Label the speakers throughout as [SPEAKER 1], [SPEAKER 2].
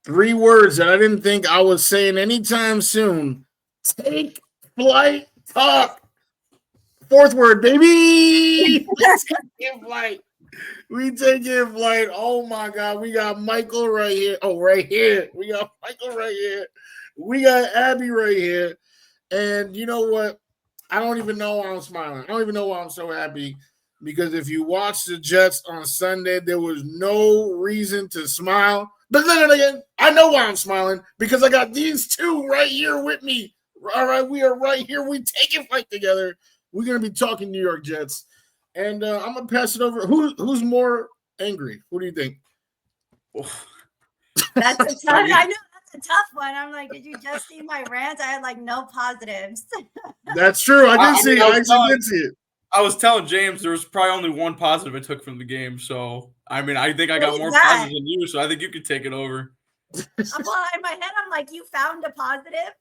[SPEAKER 1] 3 words that I didn't think I was saying anytime soon. Take flight talk. 4th word, baby. Take flight. We taking flight. Oh my God. We got Michael right here. Oh, right here. We got Michael right here. We got Abby right here. And you know what? I don't even know why I'm smiling. I don't even know why I'm so happy. Because if you watch the Jets on Sunday, there was no reason to smile. But then again, I know why I'm smiling because I got these two right here with me. All right, we are right here. We taking flight together. We're gonna be talking New York Jets, and I'm gonna pass it over. Who's more angry? Who do you think?
[SPEAKER 2] That's a tough. I know that's a tough one. I'm like, did you just see my rant? I had like no positives.
[SPEAKER 1] That's true. I did see. I actually did see it.
[SPEAKER 3] I was telling James there was probably only one positive I took from the game. So, I mean, I think I got more positives than you, so I think you could take it over.
[SPEAKER 2] Well, in my head, I'm like, you found a positive?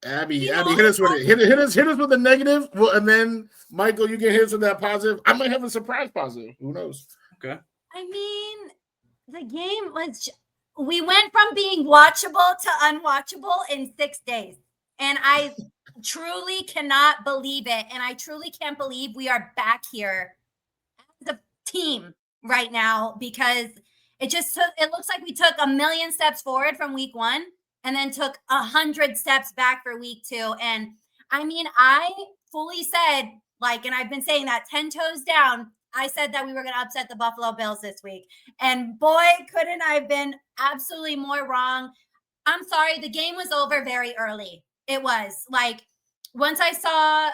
[SPEAKER 1] Abby, hit us with it. Hit us with the negative, and then Michael, you can hit us with that positive. I might have a surprise positive. Who knows?
[SPEAKER 3] Okay.
[SPEAKER 2] I mean, the game was. We went from being watchable to unwatchable in 6 days, and I truly cannot believe it. And I truly can't believe we are back here as a team right now because it looks like we took a million steps forward from week 1 and then took 100 steps back for week 2. And I mean, I fully said, like, and I've been saying that 10 toes down, I said that we were going to upset the Buffalo Bills this week. And boy, couldn't I have been absolutely more wrong. I'm sorry, the game was over very early. It was like, once I saw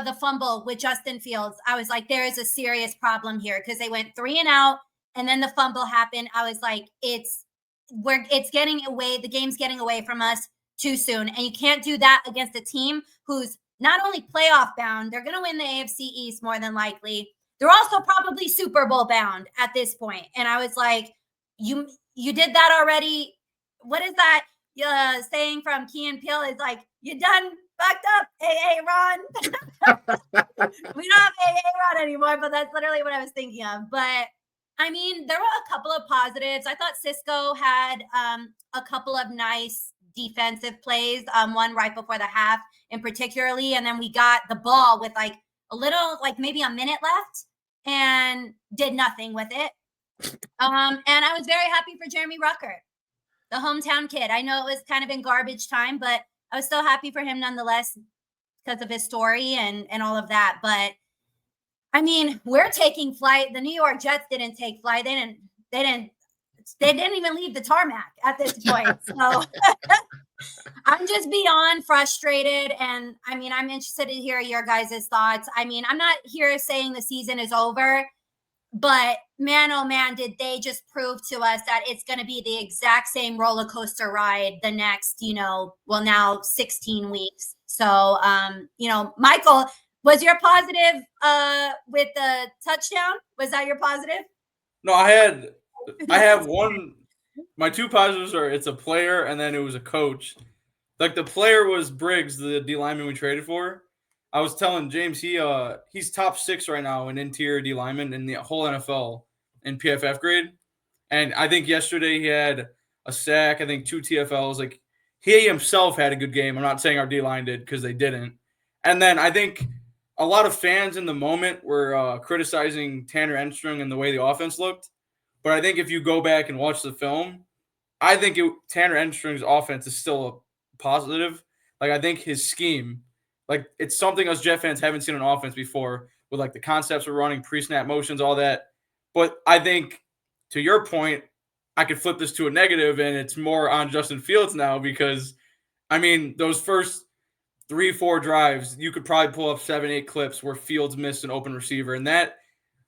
[SPEAKER 2] the fumble with Justin Fields, I was like, there is a serious problem here because they went 3 and out and then the fumble happened. I was like, it's getting away. The game's getting away from us too soon. And you can't do that against a team who's not only playoff bound, they're going to win the AFC East more than likely. They're also probably Super Bowl bound at this point. And I was like, you did that already. What is that saying from Key and Peele? Is like, you done fucked up, AA Ron. We don't have AA Ron anymore, but that's literally what I was thinking of. But I mean, there were a couple of positives. I thought Cisco had a couple of nice defensive plays, one right before the half in particularly. And then we got the ball with like a little, like maybe a minute left and did nothing with it. And I was very happy for Jeremy Rucker, the hometown kid. I know it was kind of in garbage time, but I was still happy for him nonetheless because of his story and all of that. But I mean, we're taking flight. The New York Jets didn't take flight. They didn't even leave the tarmac at this point. So I'm just beyond frustrated. And I mean, I'm interested to hear your guys' thoughts. I mean, I'm not here saying the season is over, but man, oh man, did they just prove to us that it's going to be the exact same roller coaster ride the next, now 16 weeks. So, Michael, was your positive with the touchdown? Was that your positive?
[SPEAKER 3] No, I have one. My 2 positives are it's a player and then it was a coach. Like the player was Briggs, the D lineman we traded for. I was telling James he's top 6 right now in interior D lineman in the whole NFL in PFF grade. And I think yesterday he had a sack, I think 2 TFLs. Like he himself had a good game. I'm not saying our D line did because they didn't. And then I think a lot of fans in the moment were criticizing Tanner Enstrong and the way the offense looked. But I think if you go back and watch the film, I think Tanner Enstrong's offense is still a positive. Like I think his scheme, like it's something us Jet fans haven't seen on offense before with like the concepts we're running, pre-snap motions, all that. But I think to your point, I could flip this to a negative and it's more on Justin Fields now because, I mean, those first 3-4 drives, you could probably pull up 7-8 clips where Fields missed an open receiver. And that,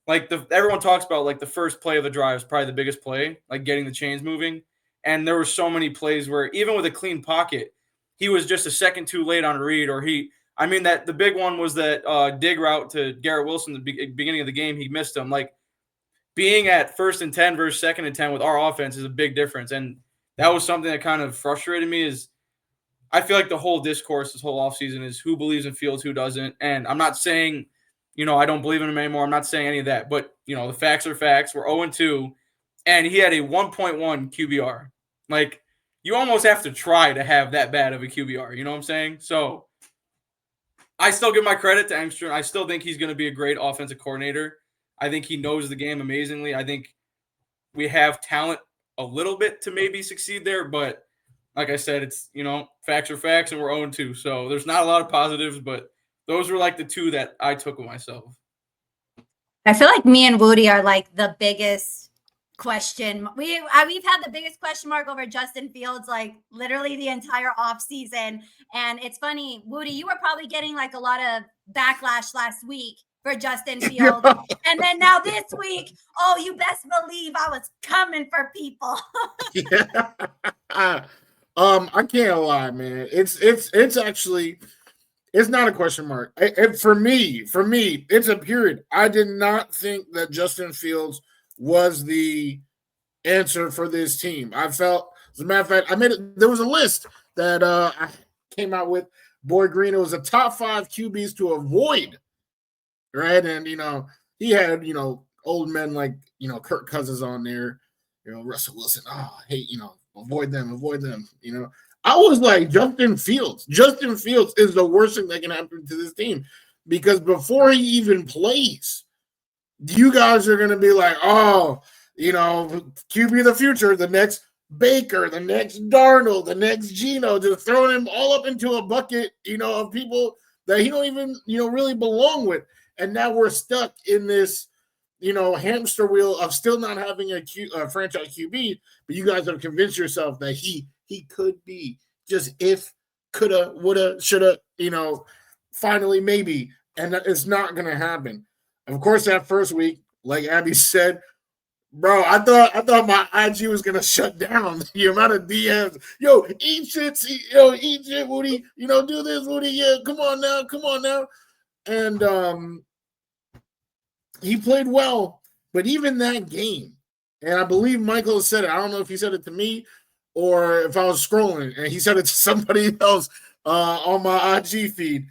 [SPEAKER 3] like everyone talks about like the first play of the drive is probably the biggest play, like getting the chains moving. And there were so many plays where even with a clean pocket, he was just a second too late on a read, or that the big one was that dig route to Garrett Wilson at the beginning of the game. He missed him. Like being at 1st and 10 versus 2nd and 10 with our offense is a big difference. And that was something that kind of frustrated me is I feel like the whole discourse this whole offseason is who believes in Fields, who doesn't. And I'm not saying, I don't believe in him anymore. I'm not saying any of that. But, the facts are facts. We're 0-2. and he had a 1.1 QBR. Like, you almost have to try to have that bad of a QBR. You know what I'm saying? So I still give my credit to Engstrom. I still think he's going to be a great offensive coordinator. I think he knows the game amazingly. I think we have talent a little bit to maybe succeed there, but like I said, it's, facts are facts, and we're 0-2. So there's not a lot of positives, but those were like the two that I took with myself.
[SPEAKER 2] I feel like me and Wudi are like the biggest question. We've had the biggest question mark over Justin Fields, like literally the entire offseason. And it's funny, Wudi, you were probably getting like a lot of backlash last week for Justin Fields. And then now this week, oh, you best believe I was coming for people.
[SPEAKER 1] Yeah. I can't lie, man. It's actually, it's not a question mark. For me, it's a period. I did not think that Justin Fields was the answer for this team. I felt, as a matter of fact, there was a list that I came out with. Boy Green, it was a top 5 QBs to avoid, right? And he had old men like Kirk Cousins on there, Russell Wilson. Oh, I hate avoid them. I was like, Justin Fields is the worst thing that can happen to this team, because before he even plays, you guys are going to be like, oh, QB of the future, the next Baker, the next Darnold, the next Geno, just throwing him all up into a bucket, of people that he don't even, really belong with. And now we're stuck in this, hamster wheel of still not having a franchise QB, but you guys have convinced yourself that he could be, just if, coulda, woulda, shoulda, finally maybe, and it's not going to happen. Of course, that first week, like Abby said, bro, I thought my IG was gonna shut down. The amount of DMs, eat shit, Wudi, do this, Wudi, yeah, come on now, and he played well, but even that game, and I believe Michael said it. I don't know if he said it to me or if I was scrolling, and he said it to somebody else on my IG feed.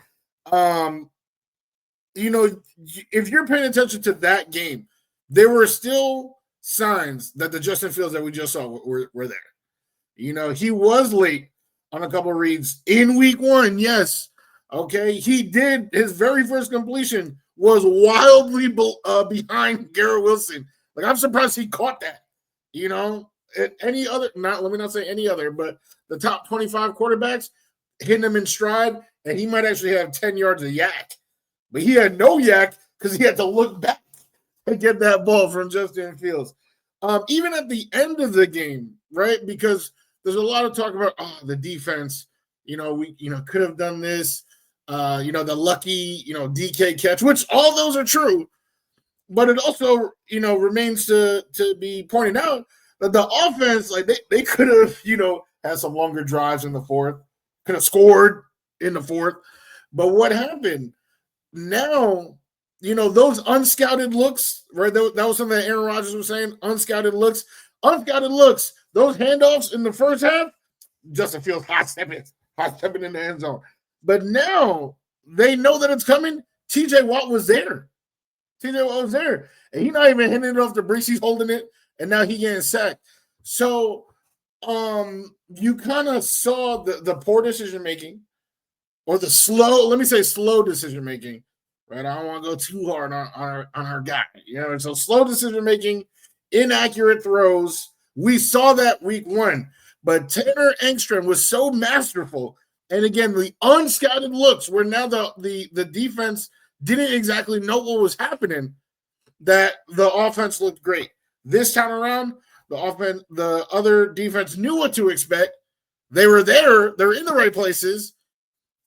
[SPEAKER 1] If you're paying attention to that game, there were still signs that the Justin Fields that we just saw were there. He was late on a couple of reads in week 1. Yes. Okay. He did. His very first completion was wildly behind Garrett Wilson. Like, I'm surprised he caught that. Any other, let me not say any other, but the top 25 quarterbacks hitting him in stride, and he might actually have 10 yards of yak. But he had no yak because he had to look back and get that ball from Justin Fields. Even at the end of the game, right? Because there's a lot of talk about the defense. We could have done this. The lucky DK catch, which all those are true. But it also remains to be pointed out that the offense, like they could have had some longer drives in the fourth, could have scored in the fourth. But what happened? Now, those unscouted looks, right? That was something that Aaron Rodgers was saying. Unscouted looks. Those handoffs in the first half, Justin Fields hot stepping in the end zone. But now they know that it's coming. TJ Watt was there. And he's not even hitting it off the breeze. He's holding it, and now he getting sacked. So, you kind of saw the poor decision making, or the slow decision making, right? I don't want to go too hard on our guy. So slow decision making, inaccurate throws. We saw that week 1, but Tanner Engstrom was so masterful. And again, the unscouted looks, where now the defense didn't exactly know what was happening, that the offense looked great. This time around, the other defense knew what to expect. They were there. They're in the right places.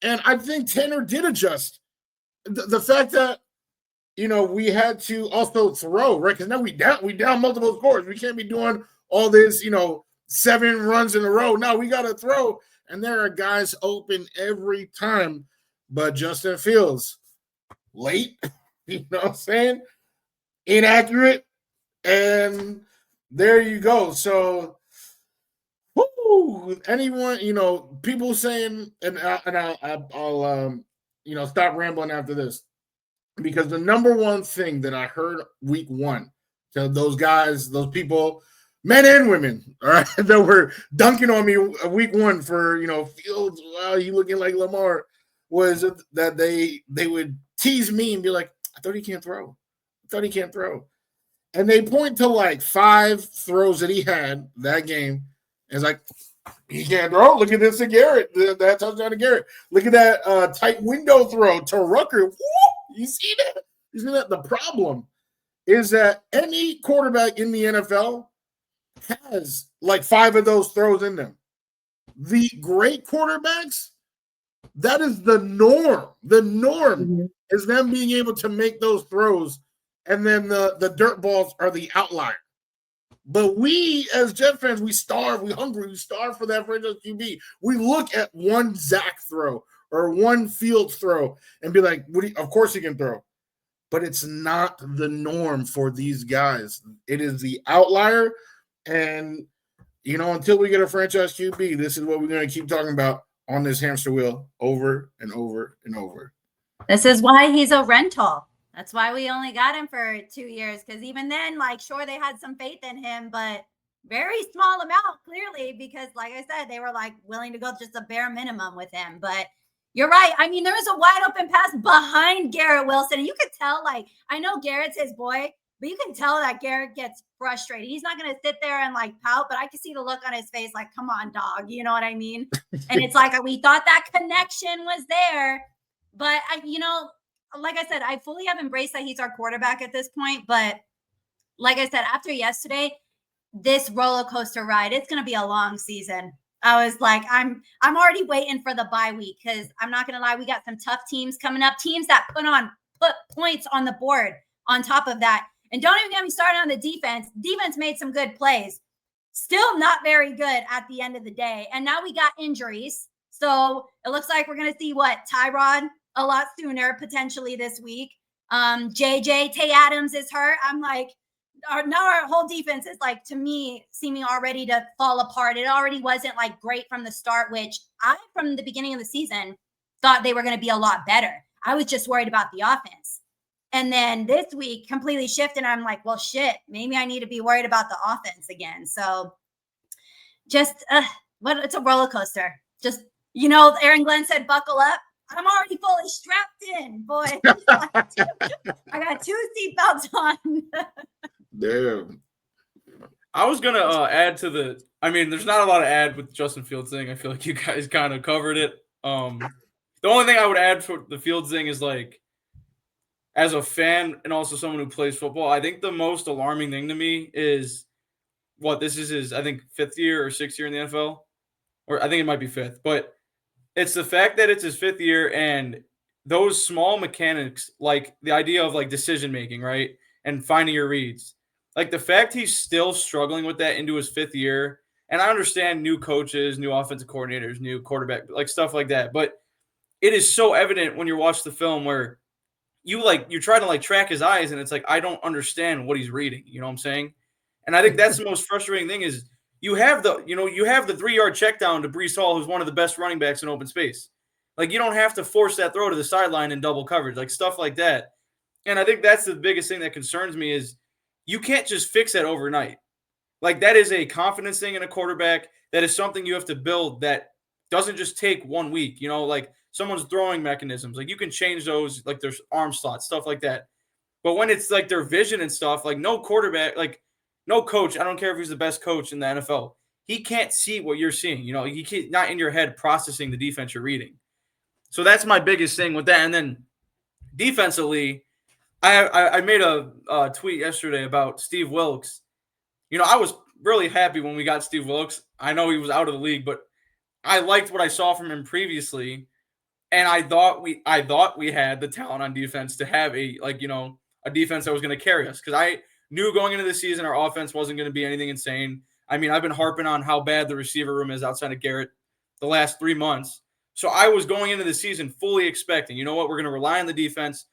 [SPEAKER 1] And I think Tanner did adjust. The fact that, we had to also throw, right? Because now we down multiple scores. We can't be doing all this, 7 runs in a row. No, we got to throw. And there are guys open every time. But Justin Fields, late, what I'm saying? Inaccurate. And there you go. So, anyone, people saying, and I'll stop rambling after this, because the number one thing that I heard week 1 to those guys, those people men and women, all right, that were dunking on me week one for, Fields, wow, you looking like Lamar, was that they would tease me and be like, I thought he can't throw. And they point to like 5 throws that he had that game. And it's like, he can't throw. Look at this to Garrett. That touchdown to Garrett. Look at that tight window throw to Rucker. Woo! You see that? The problem is that any quarterback in the NFL has like 5 of those throws in them. The great quarterbacks, that is the norm. The norm is them being able to make those throws, and then the dirt balls are the outlier. But we, as Jet fans, we starve, we hungry, we starve for that franchise QB. We look at one Zach throw or one Fields throw and be like, of course he can throw. But it's not the norm for these guys. It is the outlier. And, until we get a franchise QB, this is what we're going to keep talking about on this hamster wheel over and over and over.
[SPEAKER 2] This is why he's a rental. That's why we only got him for 2 years. Because even then, sure, they had some faith in him, but very small amount, clearly, because like I said, they were willing to go just a bare minimum with him. But you're right. I mean, there was a wide open pass behind Garrett Wilson. And you could tell, I know Garrett's his boy, but you can tell that Garrett gets frustrated. He's not going to sit there and pout, but I can see the look on his face come on, dog. You know what I mean? And it's we thought that connection was there. But, like I said, I fully have embraced that he's our quarterback at this point. But like I said, after yesterday, this roller coaster ride, it's going to be a long season. I was I'm already waiting for the bye week because I'm not going to lie. We got some tough teams coming up, teams that put points on the board on top of that. And don't even get me started on the defense. Defense made some good plays. Still not very good at the end of the day. And now we got injuries. So it looks like we're going to see Tyrod a lot sooner, potentially this week. JJ, Tay Adams is hurt. I'm our whole defense is to me seeming already to fall apart. It already wasn't great from the start, which I, from the beginning of the season, thought they were going to be a lot better. I was just worried about the offense. And then this week completely shifted. I'm well, shit, maybe I need to be worried about the offense again. So just, it's a roller coaster. Just, Aaron Glenn said, buckle up. I'm already fully strapped in, boy. I got 2 seatbelts on.
[SPEAKER 1] Damn.
[SPEAKER 3] I was going to add to there's not a lot to add with Justin Fields thing. I feel like you guys kind of covered it. The only thing I would add for the Fields thing is as a fan and also someone who plays football, I think the most alarming thing to me is this is his, I think, 5th year or 6th year in the NFL. Or I think it might be 5th. But it's the fact that it's his 5th year and those small mechanics, the idea of decision-making, right? And finding your reads. The fact he's still struggling with that into his 5th year. And I understand new coaches, new offensive coordinators, new quarterback, stuff like that. But it is so evident when you watch the film where you try to track his eyes and it's I don't understand what he's reading. You know what I'm saying? And I think that's the most frustrating thing is you have the 3-yard check down to Breece Hall, who's one of the best running backs in open space. You don't have to force that throw to the sideline in double coverage, stuff like that. And I think that's the biggest thing that concerns me is you can't just fix that overnight. That is a confidence thing in a quarterback. That is something you have to build that doesn't just take 1 week, someone's throwing mechanisms. You can change those, their arm slots, stuff like that. But when it's their vision and stuff, no quarterback, no coach, I don't care if he's the best coach in the NFL, he can't see what you're seeing. He can't, not in your head processing the defense you're reading. So that's my biggest thing with that. And then defensively, I made a tweet yesterday about Steve Wilks. I was really happy when we got Steve Wilks. I know he was out of the league, but I liked what I saw from him previously. And I thought we had the talent on defense to have a defense that was going to carry us. Because I knew going into the season our offense wasn't going to be anything insane. I've been harping on how bad the receiver room is outside of Garrett the last 3 months. So I was going into the season fully expecting, we're going to rely on the defense.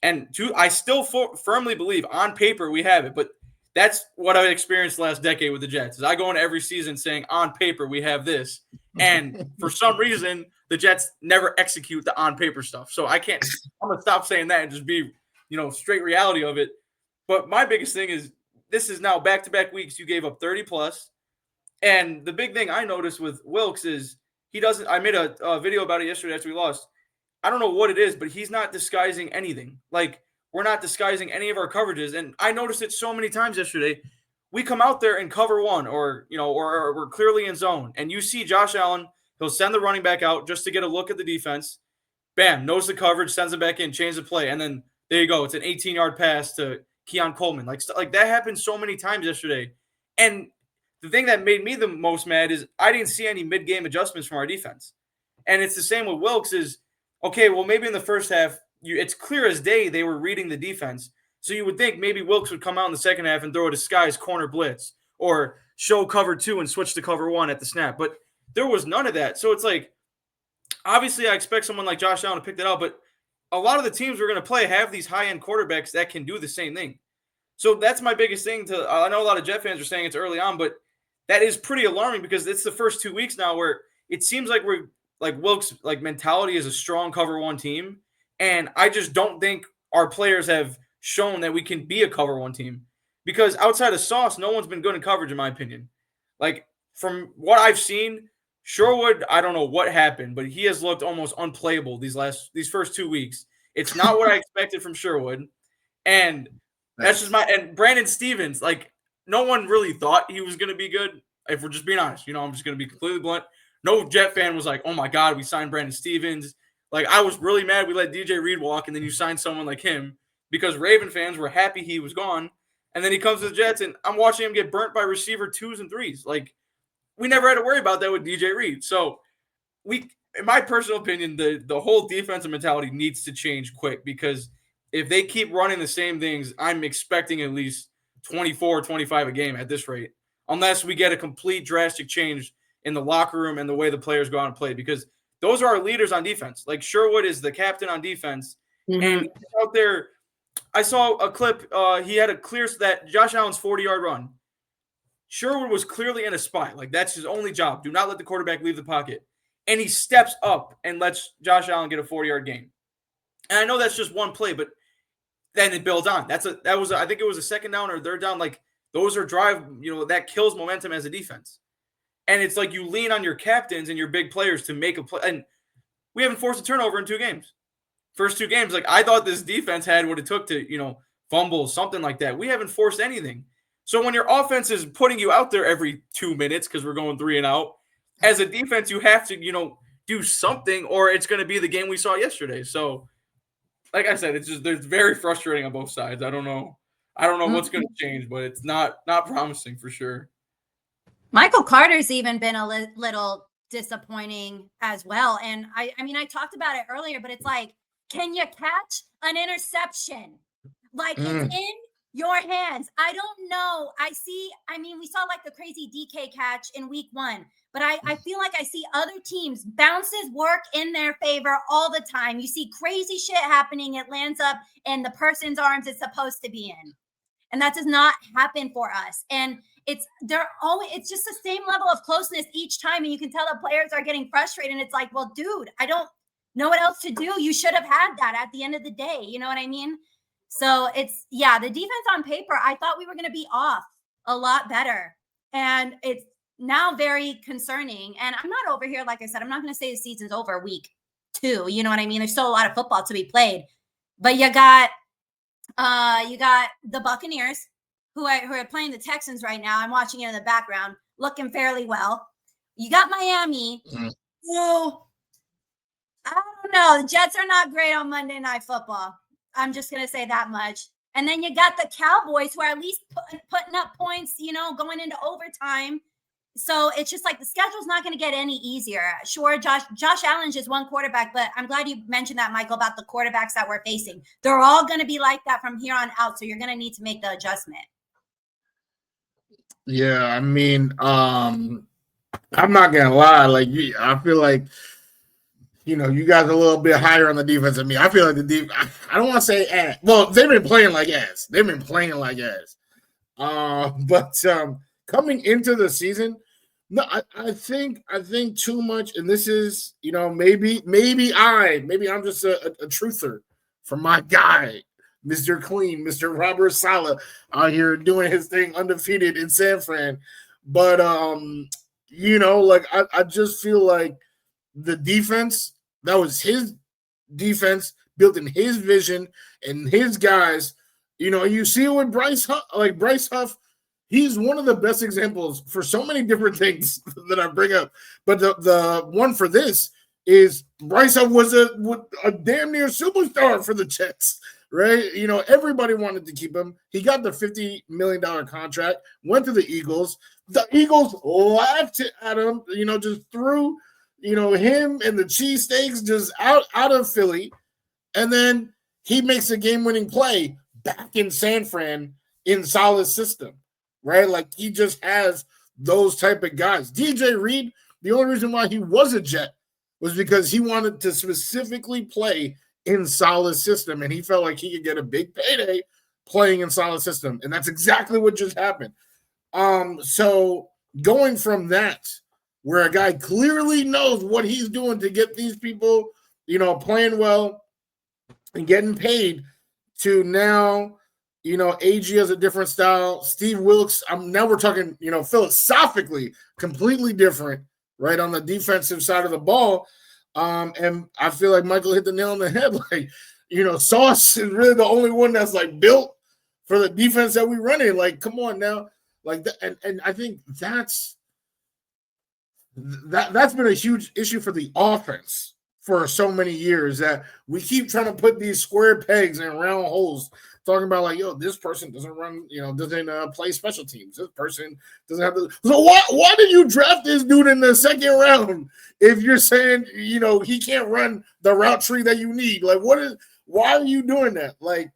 [SPEAKER 3] And I still firmly believe on paper we have it. But that's what I've experienced the last decade with the Jets. Is I go into every season saying on paper we have this. And for some reason, the Jets never execute the on paper stuff. So I'm going to stop saying that and just be, straight reality of it. But my biggest thing is this is now back-to-back weeks. You gave up 30 plus. And the big thing I noticed with Wilkes is he doesn't – I made a video about it yesterday after we lost. I don't know what it is, but he's not disguising anything. Like, we're not disguising any of our coverages. And I noticed it so many times yesterday. We come out there and cover one or we're clearly in zone. And you see Josh Allen, he'll send the running back out just to get a look at the defense. Bam, knows the coverage, sends it back in, changes the play. And then there you go. It's an 18-yard pass to Keon Coleman. Like that happened so many times yesterday. And the thing that made me the most mad is I didn't see any mid-game adjustments from our defense. And it's the same with Wilkes is, okay, well, maybe in the first half, it's clear as day they were reading the defense. So you would think maybe Wilkes would come out in the second half and throw a disguised corner blitz or show cover 2 and switch to cover 1 at the snap. But there was none of that. So it's like, obviously I expect someone like Josh Allen to pick that up, but a lot of the teams we're going to play have these high-end quarterbacks that can do the same thing. So that's my biggest thing. I know a lot of Jet fans are saying it's early on, but that is pretty alarming because it's the first 2 weeks now where it seems like we're like Wilkes' like mentality is a strong cover 1 team. And I just don't think our players have shown that we can be a cover 1 team because outside of Sauce, no one's been good in coverage, in my opinion. Like from what I've seen, Sherwood, I don't know what happened, but he has looked almost unplayable these first 2 weeks. It's not what I expected from Sherwood. And that's just and Brandon Stevens, like no one really thought he was going to be good. If we're just being honest, I'm just going to be completely blunt. No Jet fan was like, oh my God, we signed Brandon Stevens. Like I was really mad we let DJ Reed walk and then you signed someone like him because Raven fans were happy he was gone. And then he comes to the Jets and I'm watching him get burnt by receiver 2s and 3s. Like we never had to worry about that with DJ Reed. So in my personal opinion, the whole defensive mentality needs to change quick because if they keep running the same things, I'm expecting at least 24, 25 a game at this rate, unless we get a complete drastic change in the locker room and the way the players go out and play, because those are our leaders on defense. Like Sherwood is the captain on defense. Mm-hmm. And out there, I saw a clip. He had a clear that Josh Allen's 40-yard run. Sherwood was clearly in a spot. Like that's his only job. Do not let the quarterback leave the pocket. And he steps up and lets Josh Allen get a 40-yard gain. And I know that's just one play, but then it builds on. I think it was a second down or third down. Like those are drive, that kills momentum as a defense. And it's like you lean on your captains and your big players to make a play. And we haven't forced a turnover in 2 games. First 2 games, like I thought this defense had what it took to, fumble, something like that. We haven't forced anything. So when your offense is putting you out there every 2 minutes because we're going 3 and out, as a defense, you have to, do something or it's going to be the game we saw yesterday. So like I said, it's very frustrating on both sides. I don't know what's going to change, but it's not promising for sure.
[SPEAKER 2] Michael Carter's even been a little disappointing as well. And I mean, I talked about it earlier, but it's like, can you catch an interception? Like it's in your hands. I don't know. We saw like the crazy DK catch in week 1, but I feel like I see other teams bounces work in their favor all the time. You see crazy shit happening. It lands up in the person's arms it's supposed to be in. And that does not happen for us. And it's just the same level of closeness each time. And you can tell the players are getting frustrated. And it's like, well, dude, I don't know what else to do. You should have had that at the end of the day. You know what I mean? So the defense on paper, I thought we were going to be off a lot better. And it's now very concerning. And I'm not over here, like I said, I'm not going to say the season's over week 2. You know what I mean? There's still a lot of football to be played. But you got the Buccaneers who are playing the Texans right now. I'm watching it in the background, looking fairly well. You got Miami. So I don't know. The Jets are not great on Monday Night Football. I'm just going to say that much. And then you got the Cowboys who are at least putting up points, going into overtime. So it's just like the schedule's not going to get any easier. Sure, Josh Allen's just one quarterback, but I'm glad you mentioned that, Michael, about the quarterbacks that we're facing. They're all going to be like that from here on out, so you're going to need to make the adjustment.
[SPEAKER 1] Yeah, I mean, I'm not going to lie. Like, I feel like, you guys are a little bit higher on the defense than me. I feel like I don't want to say ass. Well, they've been playing like ass. But coming into the season, no, I think too much, and this is, maybe I'm just a truther from my guy, Mr. Clean, Mr. Robert Saleh out here doing his thing undefeated in San Fran. But like I just feel like the defense, that was his defense built in his vision and his guys. You see it with Bryce Huff, Bryce Huff. He's one of the best examples for so many different things that I bring up. But the one for this is Bryce Huff was a damn near superstar for the Jets, right? Everybody wanted to keep him. He got the $50 million contract, went to the Eagles. The Eagles laughed at him, just threw, him and the cheesesteaks just out of Philly. And then he makes a game-winning play back in San Fran in Saleh's system, right? Like, he just has those type of guys. DJ Reed, the only reason why he was a Jet was because he wanted to specifically play in Saleh's system, and he felt like he could get a big payday playing in Saleh's system, and that's exactly what just happened. So going from that, where a guy clearly knows what he's doing to get these people, playing well and getting paid, to now, AG has a different style. Steve Wilkes, now we're talking, philosophically completely different, right, on the defensive side of the ball. And I feel like Michael hit the nail on the head. Like, Sauce is really the only one that's like built for the defense that we run in. Like, come on now. Like, and I think that's been a huge issue for the offense for so many years, that we keep trying to put these square pegs in round holes, talking about like, this person doesn't run, doesn't play special teams. This person doesn't have so why did you draft this dude in the second round if you're saying, he can't run the route tree that you need? Like, why are you doing that? Like,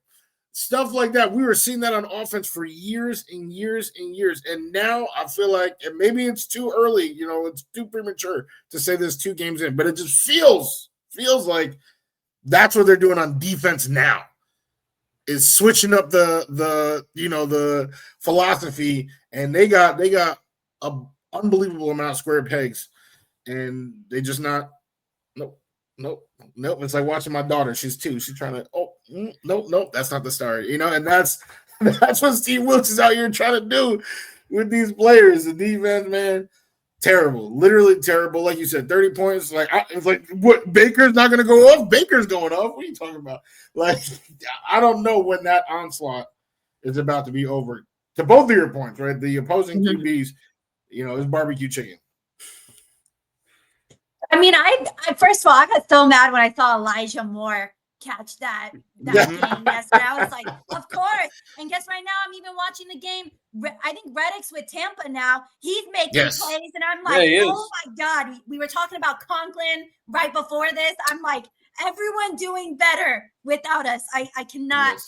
[SPEAKER 1] stuff like that. We were seeing that on offense for years and years and years. And now I feel like, and maybe it's too early, it's too premature to say this 2 games in, but it just feels like that's what they're doing on defense now, is switching up the philosophy. And they got a unbelievable amount of square pegs, and they just not, Nope. It's like watching my daughter. She's 2. She's trying to, nope. That's not the start, and that's what Steve Wilkes is out here trying to do with these players. The defense, man, terrible, literally terrible. Like you said, 30 points. Like, it's like, what? Baker's not going to go off? Baker's going off. What are you talking about? Like, I don't know when that onslaught is about to be over. To both of your points, right? The opposing QBs, is barbecue chicken.
[SPEAKER 2] I mean, I first of all, I got so mad when I saw Elijah Moore catch that game yesterday. I was like, of course. And guess right now, I'm even watching the game. I think Reddick's with Tampa now. He's making plays, and I'm like, oh my God. We were talking about Conklin right before this. I'm like, everyone doing better without us. I cannot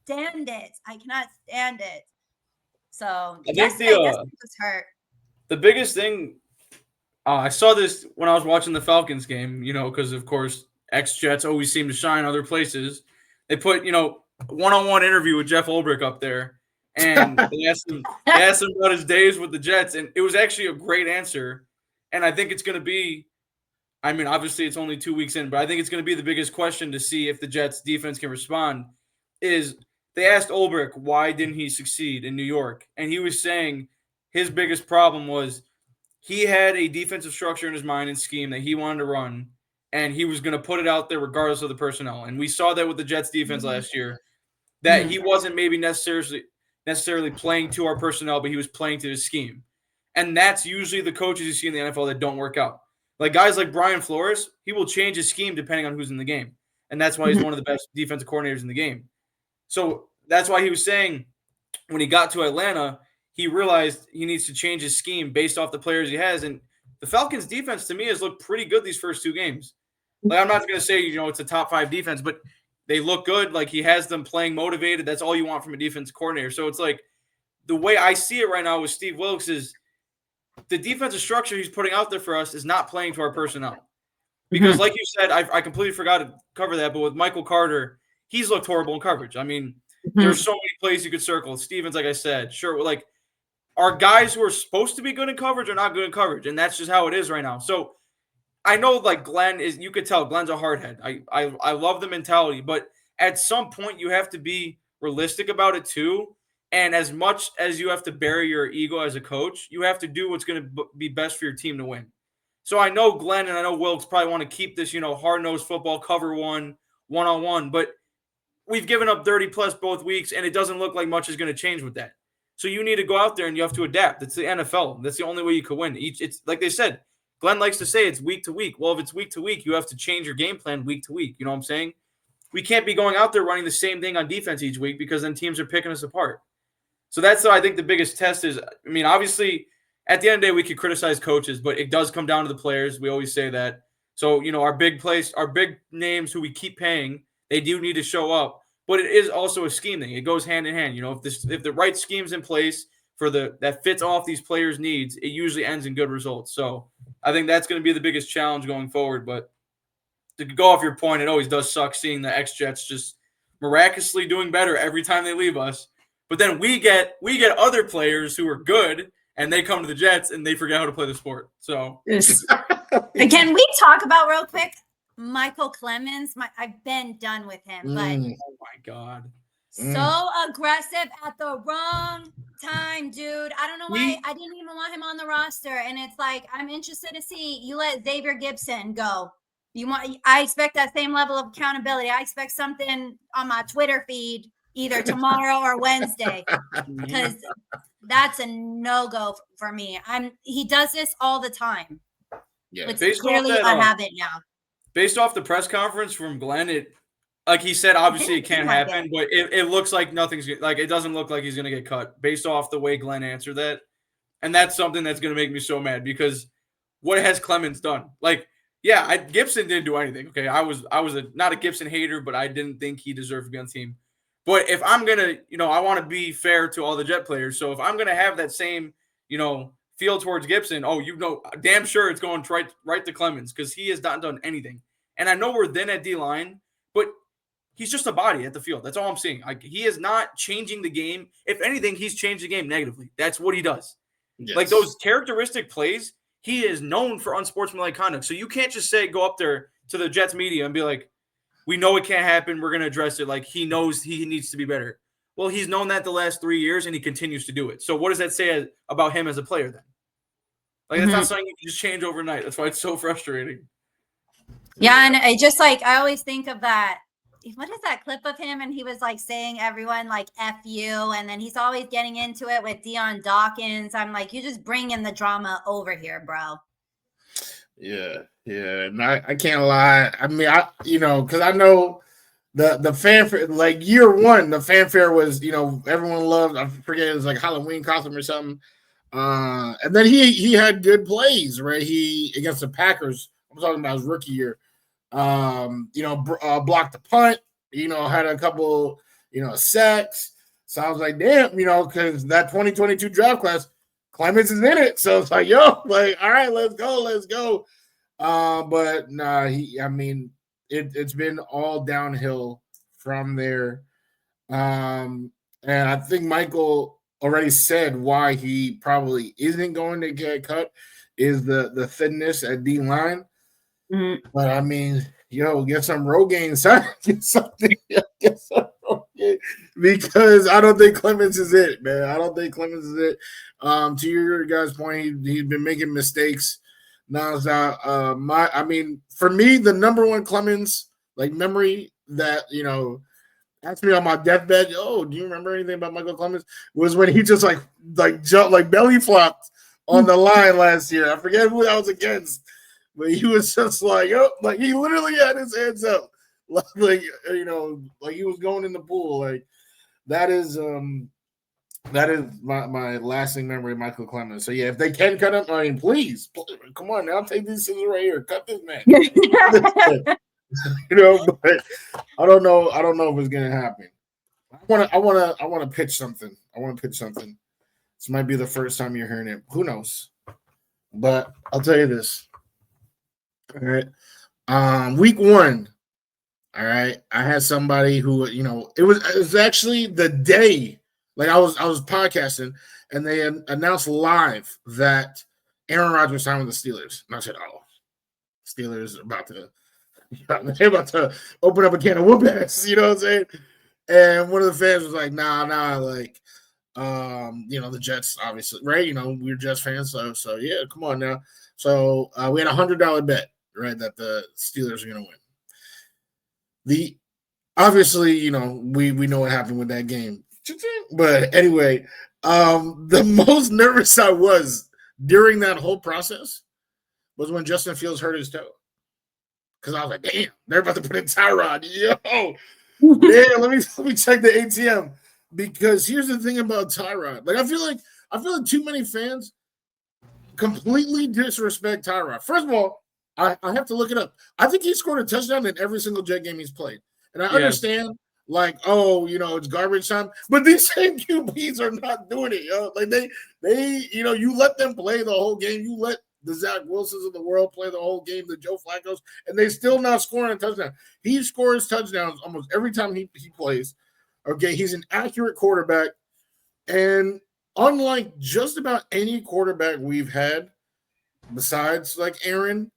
[SPEAKER 2] stand it. I cannot stand it. So yesterday was hurt.
[SPEAKER 3] The biggest thing. I saw this when I was watching the Falcons game, because, of course, ex-Jets always seem to shine other places. They put, one-on-one interview with Jeff Ulbrich up there, and they asked him about his days with the Jets, and it was actually a great answer. And I think it's going to be, I mean, obviously it's only 2 weeks in, but I think it's going to be the biggest question to see if the Jets defense can respond, is they asked Ulbrich why didn't he succeed in New York, and he was saying his biggest problem was he had a defensive structure in his mind and scheme that he wanted to run, and he was going to put it out there regardless of the personnel. And we saw that with the Jets defense last year, that he wasn't maybe necessarily playing to our personnel, but he was playing to his scheme. And that's usually the coaches you see in the NFL that don't work out. Like guys like Brian Flores, he will change his scheme depending on who's in the game. And that's why he's one of the best defensive coordinators in the game. So that's why he was saying when he got to Atlanta, he realized he needs to change his scheme based off the players he has. And the Falcons defense to me has looked pretty good these first 2 games. Like, I'm not going to say, it's a top 5 defense, but they look good. Like, he has them playing motivated. That's all you want from a defense coordinator. So it's like the way I see it right now with Steve Wilkes is the defensive structure he's putting out there for us is not playing to our personnel. Because like you said, I completely forgot to cover that, but with Michael Carter, he's looked horrible in coverage. I mean, there's so many plays you could circle. Stevens, like I said, sure, like, our guys who are supposed to be good in coverage are not good in coverage, and that's just how it is right now. So I know, like, Glenn is – you could tell Glenn's a hardhead. I love the mentality, but at some point you have to be realistic about it too. And as much as you have to bury your ego as a coach, you have to do what's going to be best for your team to win. So I know Glenn and I know Wilkes probably want to keep this, hard-nosed football, cover one-on-one, but we've given up 30-plus both weeks, and it doesn't look like much is going to change with that. So you need to go out there and you have to adapt. It's the NFL. That's the only way you could win. It's like they said, Glenn likes to say it's week to week. Well, if it's week to week, you have to change your game plan week to week. You know what I'm saying? We can't be going out there running the same thing on defense each week because then teams are picking us apart. So that's, I think, the biggest test is, obviously, at the end of the day, we could criticize coaches, but it does come down to the players. We always say that. So, our big names who we keep paying, they do need to show up. But it is also a scheme thing. It goes hand in hand. If the right scheme's in place for that fits off these players' needs, it usually ends in good results. So I think that's going to be the biggest challenge going forward. But to go off your point, it always does suck seeing the ex-Jets just miraculously doing better every time they leave us. But then we get other players who are good, and they come to the Jets and they forget how to play the sport. So
[SPEAKER 2] can we talk about real quick Michael Clemens? I've been done with him, but
[SPEAKER 3] oh my God,
[SPEAKER 2] so aggressive at the wrong time, dude. I don't know why I didn't even want him on the roster. And it's like, I'm interested to see you let Xavier Gibson go. I expect that same level of accountability. I expect something on my Twitter feed either tomorrow or Wednesday, because that's a no-go for me. He does this all the time.
[SPEAKER 1] Yeah,
[SPEAKER 2] it's clearly a habit now.
[SPEAKER 3] Based off the press conference from Glenn, like he said, obviously it can't happen, but it looks like it doesn't look like he's going to get cut based off the way Glenn answered that. And that's something that's going to make me so mad, because what has Clemens done? Gibson didn't do anything. Okay. I was not a Gibson hater, but I didn't think he deserved to be on the team. But if I'm going to, I want to be fair to all the Jet players. So if I'm going to have that same, feel towards Gibson, damn sure it's going right to Clemens, because he has not done anything. And I know we're thin at D-line, but he's just a body at the field. That's all I'm saying. He is not changing the game. If anything, he's changed the game negatively. That's what he does. Yes. Like those characteristic plays, he is known for unsportsmanlike conduct. So you can't just go up there to the Jets media and be like, we know it can't happen, we're going to address it. Like, he knows he needs to be better. Well, he's known that the last 3 years, and he continues to do it. So what does that say about him as a player then? That's not something you can just change overnight. That's why it's so frustrating.
[SPEAKER 2] Yeah, and I always think of that. What is that clip of him? And he was saying everyone F you. And then he's always getting into it with Deion Dawkins. I'm like, you just bringing the drama over here, bro.
[SPEAKER 1] Yeah. And I can't lie. Because I know the fanfare, year one, the fanfare was, everyone loved, I forget, it was Halloween costume or something. And then he had good plays, right? He, against the Packers, I'm talking about his rookie year, blocked the punt, had a couple, sacks. So I was like, damn, because that 2022 draft class, Clemens is in it. So it's all right, let's go. But nah, it's been all downhill from there. And I think Michael already said why he probably isn't going to get cut is the thinness at D-line. Mm-hmm. But get some Rogaine, son. Get something. Get some Rogaine. Because I don't think Clemens is it, man. I don't think Clemens is it. To your guys' point, he's been making mistakes nonstop. For me, the number one Clemens memory that asked me on my deathbed, do you remember anything about Michael Clemens? Was when he just jumped, belly flopped on the line last year. I forget who that was against, but he was just he literally had his hands up, he was going in the pool. That is my lasting memory of Michael Clemens. So yeah, if they can cut him, please come on now, take these scissors right here, cut this man. But I don't know if it's gonna happen. I want to pitch something. This might be the first time you're hearing it. Who knows? But I'll tell you this. All right. Week 1. All right. I had somebody who, it was actually the day, I was podcasting, and they announced live that Aaron Rodgers signed with the Steelers. And I said, Steelers are about to they're about to open up a can of whoop ass. You know what I'm saying? And one of the fans was like, nah, like, the Jets, obviously, right? We're Jets fans, so yeah, come on now. So we had $100 bet, right, that the Steelers are gonna win. The obviously, we know what happened with that game. But anyway, the most nervous I was during that whole process was when Justin Fields hurt his toe. Because I was like, damn, they're about to put in Tyrod. Yo, damn, let me check the ATM. Because here's the thing about Tyrod. Like, I feel like too many fans completely disrespect Tyrod. First of all, I have to look it up. I think he scored a touchdown in every single Jet game he's played. And I understand, like, it's garbage time. But these same QBs are not doing it, yo. Like, they you let them play the whole game. You let the Zach Wilsons of the world play the whole game, the Joe Flacco's, and they still not scoring a touchdown. He scores touchdowns almost every time he plays. Okay, he's an accurate quarterback. And unlike just about any quarterback we've had, besides like Aaron,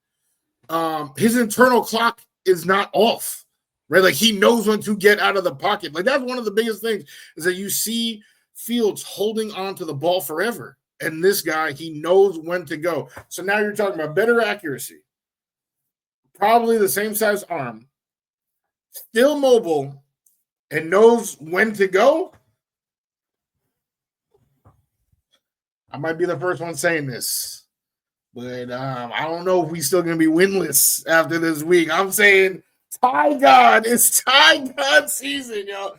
[SPEAKER 1] his internal clock is not off, right? Like, he knows when to get out of the pocket. Like, that's one of the biggest things is that you see Fields holding on to the ball forever. And this guy, he knows when to go. So now you're talking about better accuracy, probably the same size arm, still mobile, and knows when to go. I might be the first one saying this, but I don't know if we still going to be winless after this week. I'm saying Ty God. It's Ty God season, y'all.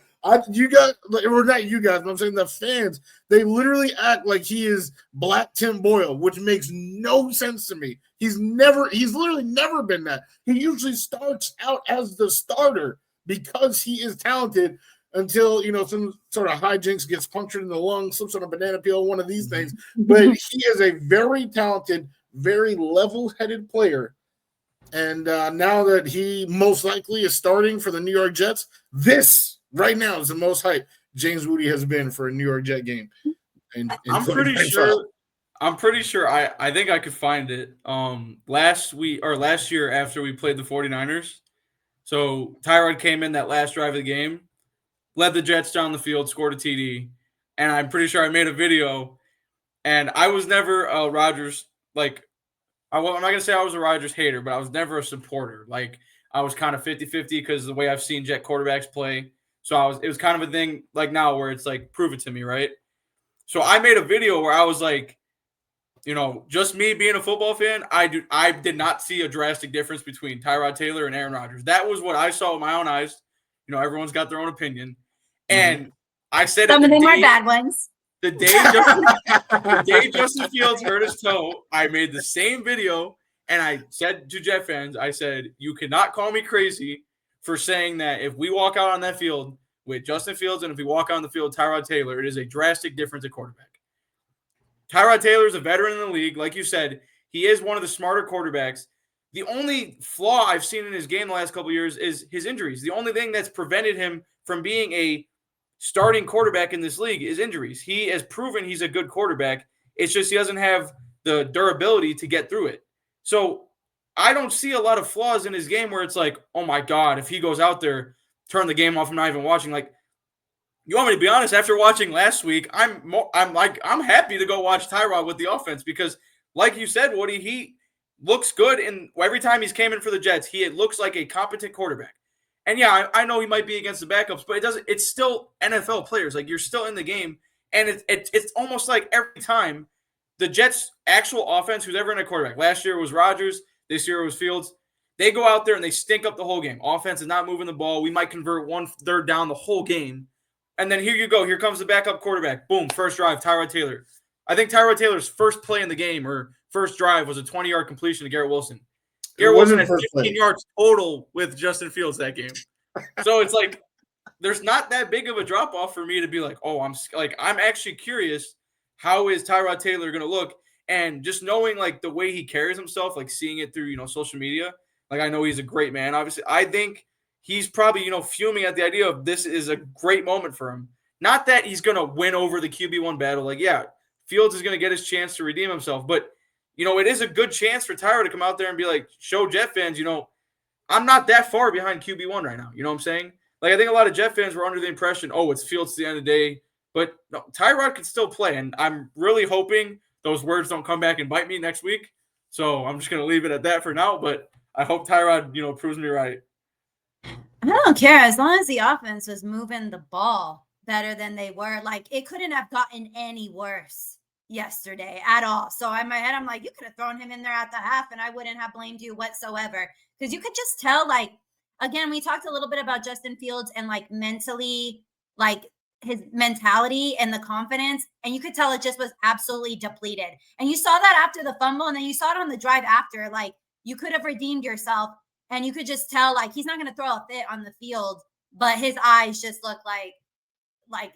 [SPEAKER 1] You guys, or not you guys, but I'm saying the fans, they literally act like he is Black Tim Boyle, which makes no sense to me. He's literally never been that. He usually starts out as the starter because he is talented until, some sort of hijinks gets punctured in the lung, some sort of banana peel, one of these things. But he is a very talented, very level-headed player. And now that he most likely is starting for the New York Jets, this right now is the most hype James Wudi has been for a New York Jet game.
[SPEAKER 3] I'm pretty sure I think I could find it. Last year after we played the 49ers. So Tyrod came in that last drive of the game, led the Jets down the field, scored a TD, and I'm pretty sure I made a video. And I was never a Rodgers, like, I'm not going to say I was a Rodgers hater, but I was never a supporter. Like, I was kind of 50-50 because of the way I've seen Jet quarterbacks play. So it was kind of a thing like now where it's like, prove it to me, right? So I made a video where I was like, just me being a football fan, I did not see a drastic difference between Tyrod Taylor and Aaron Rodgers. That was what I saw with my own eyes. Everyone's got their own opinion. And I said
[SPEAKER 2] some of them are bad ones.
[SPEAKER 3] The day Justin Fields hurt his toe, I made the same video, and I said to Jet fans, I said, you cannot call me crazy for saying that if we walk out on that field with Justin Fields and if we walk out on the field with Tyrod Taylor, it is a drastic difference at quarterback. Tyrod Taylor is a veteran in the league. Like you said, he is one of the smarter quarterbacks. The only flaw I've seen in his game the last couple of years is his injuries. The only thing that's prevented him from being a starting quarterback in this league is injuries. He has proven he's a good quarterback. It's just he doesn't have the durability to get through it. So I don't see a lot of flaws in his game where it's like, oh my God, if he goes out there, turn the game off, I'm not even watching. Like, you want me to be honest, after watching last week, I'm happy to go watch Tyrod with the offense because, like you said, Woody, he looks good, and every time he's came in for the Jets, he looks like a competent quarterback. And yeah, I know he might be against the backups, but it's still NFL players. Like, you're still in the game, and it's almost like every time the Jets' actual offense, who's ever in a quarterback. Last year it was Rodgers, this year it was Fields. They go out there and they stink up the whole game. Offense is not moving the ball. We might convert 1/3 down the whole game. And then here you go. Here comes the backup quarterback. Boom, first drive, Tyrod Taylor. I think Tyrod Taylor's first play in the game or first drive was a 20-yard completion to Garrett Wilson. Garrett Wilson had 15 yards total with Justin Fields that game. So it's like there's not that big of a drop-off for me to be like, oh, I'm actually curious, how is Tyrod Taylor going to look? And just knowing, like, the way he carries himself, like seeing it through, social media, like, I know he's a great man. Obviously, I think he's probably, fuming at the idea of this is a great moment for him. Not that he's going to win over the QB1 battle. Like, yeah, Fields is going to get his chance to redeem himself. But, it is a good chance for Tyrod to come out there and be like, show Jet fans, I'm not that far behind QB1 right now. You know what I'm saying? Like, I think a lot of Jet fans were under the impression, oh, it's Fields at the end of the day. But no, Tyrod can still play. And I'm really hoping those words don't come back and bite me next week. So I'm just going to leave it at that for now. But I hope Tyrod, proves me right.
[SPEAKER 2] I don't care as long as the offense was moving the ball better than they were. Like, it couldn't have gotten any worse yesterday at all. So in my head, I'm like, you could have thrown him in there at the half and I wouldn't have blamed you whatsoever. Because you could just tell, like, again, we talked a little bit about Justin Fields and like mentally, like his mentality and the confidence. And you could tell it just was absolutely depleted. And you saw that after the fumble, and then you saw it on the drive after. Like, you could have redeemed yourself. And you could just tell, like, he's not going to throw a fit on the field, but his eyes just look like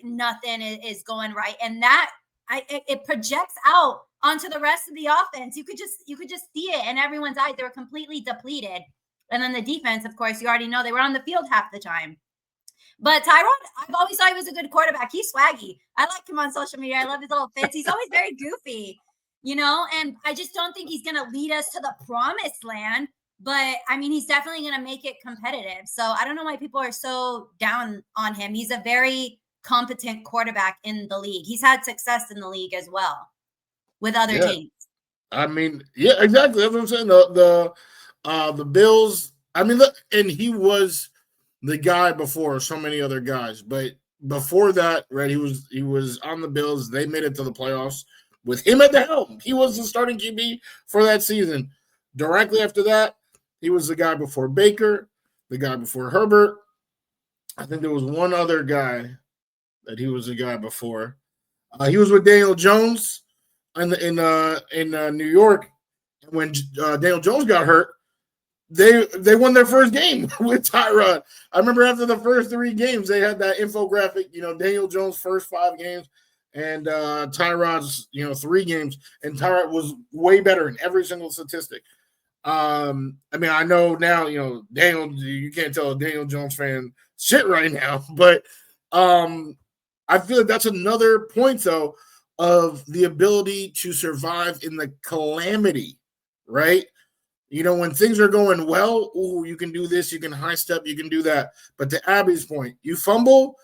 [SPEAKER 2] nothing is going right. And that it projects out onto the rest of the offense. You could just see it in everyone's eyes. They were completely depleted. And then the defense, of course, you already know they were on the field half the time. But Tyrod, I've always thought he was a good quarterback. He's swaggy. I like him on social media. I love his little fits. He's always very goofy, and I just don't think he's going to lead us to the promised land. But, I mean, he's definitely going to make it competitive. So I don't know why people are so down on him. He's a very competent quarterback in the league. He's had success in the league as well with other teams.
[SPEAKER 1] I mean, yeah, exactly. That's what I'm saying. The Bills, I mean, look, and he was the guy before so many other guys. But before that, right, he was on the Bills. They made it to the playoffs with him at the helm. He was the starting QB for that season. Directly after that, he was the guy before Baker, the guy before Herbert. I think there was one other guy that he was the guy before. He was with Daniel Jones in New York. When Daniel Jones got hurt, they won their first game with Tyrod. I remember after the first 3 games, they had that infographic. Daniel Jones' first 5 games and Tyrod's 3 games, and Tyrod was way better in every single statistic. I mean, I know now, Daniel, you can't tell a Daniel Jones fan shit right now, but I feel like that's another point, though, of the ability to survive in the calamity, right? When things are going well, you can do this, you can high step, you can do that. But to Abby's point, you fumble,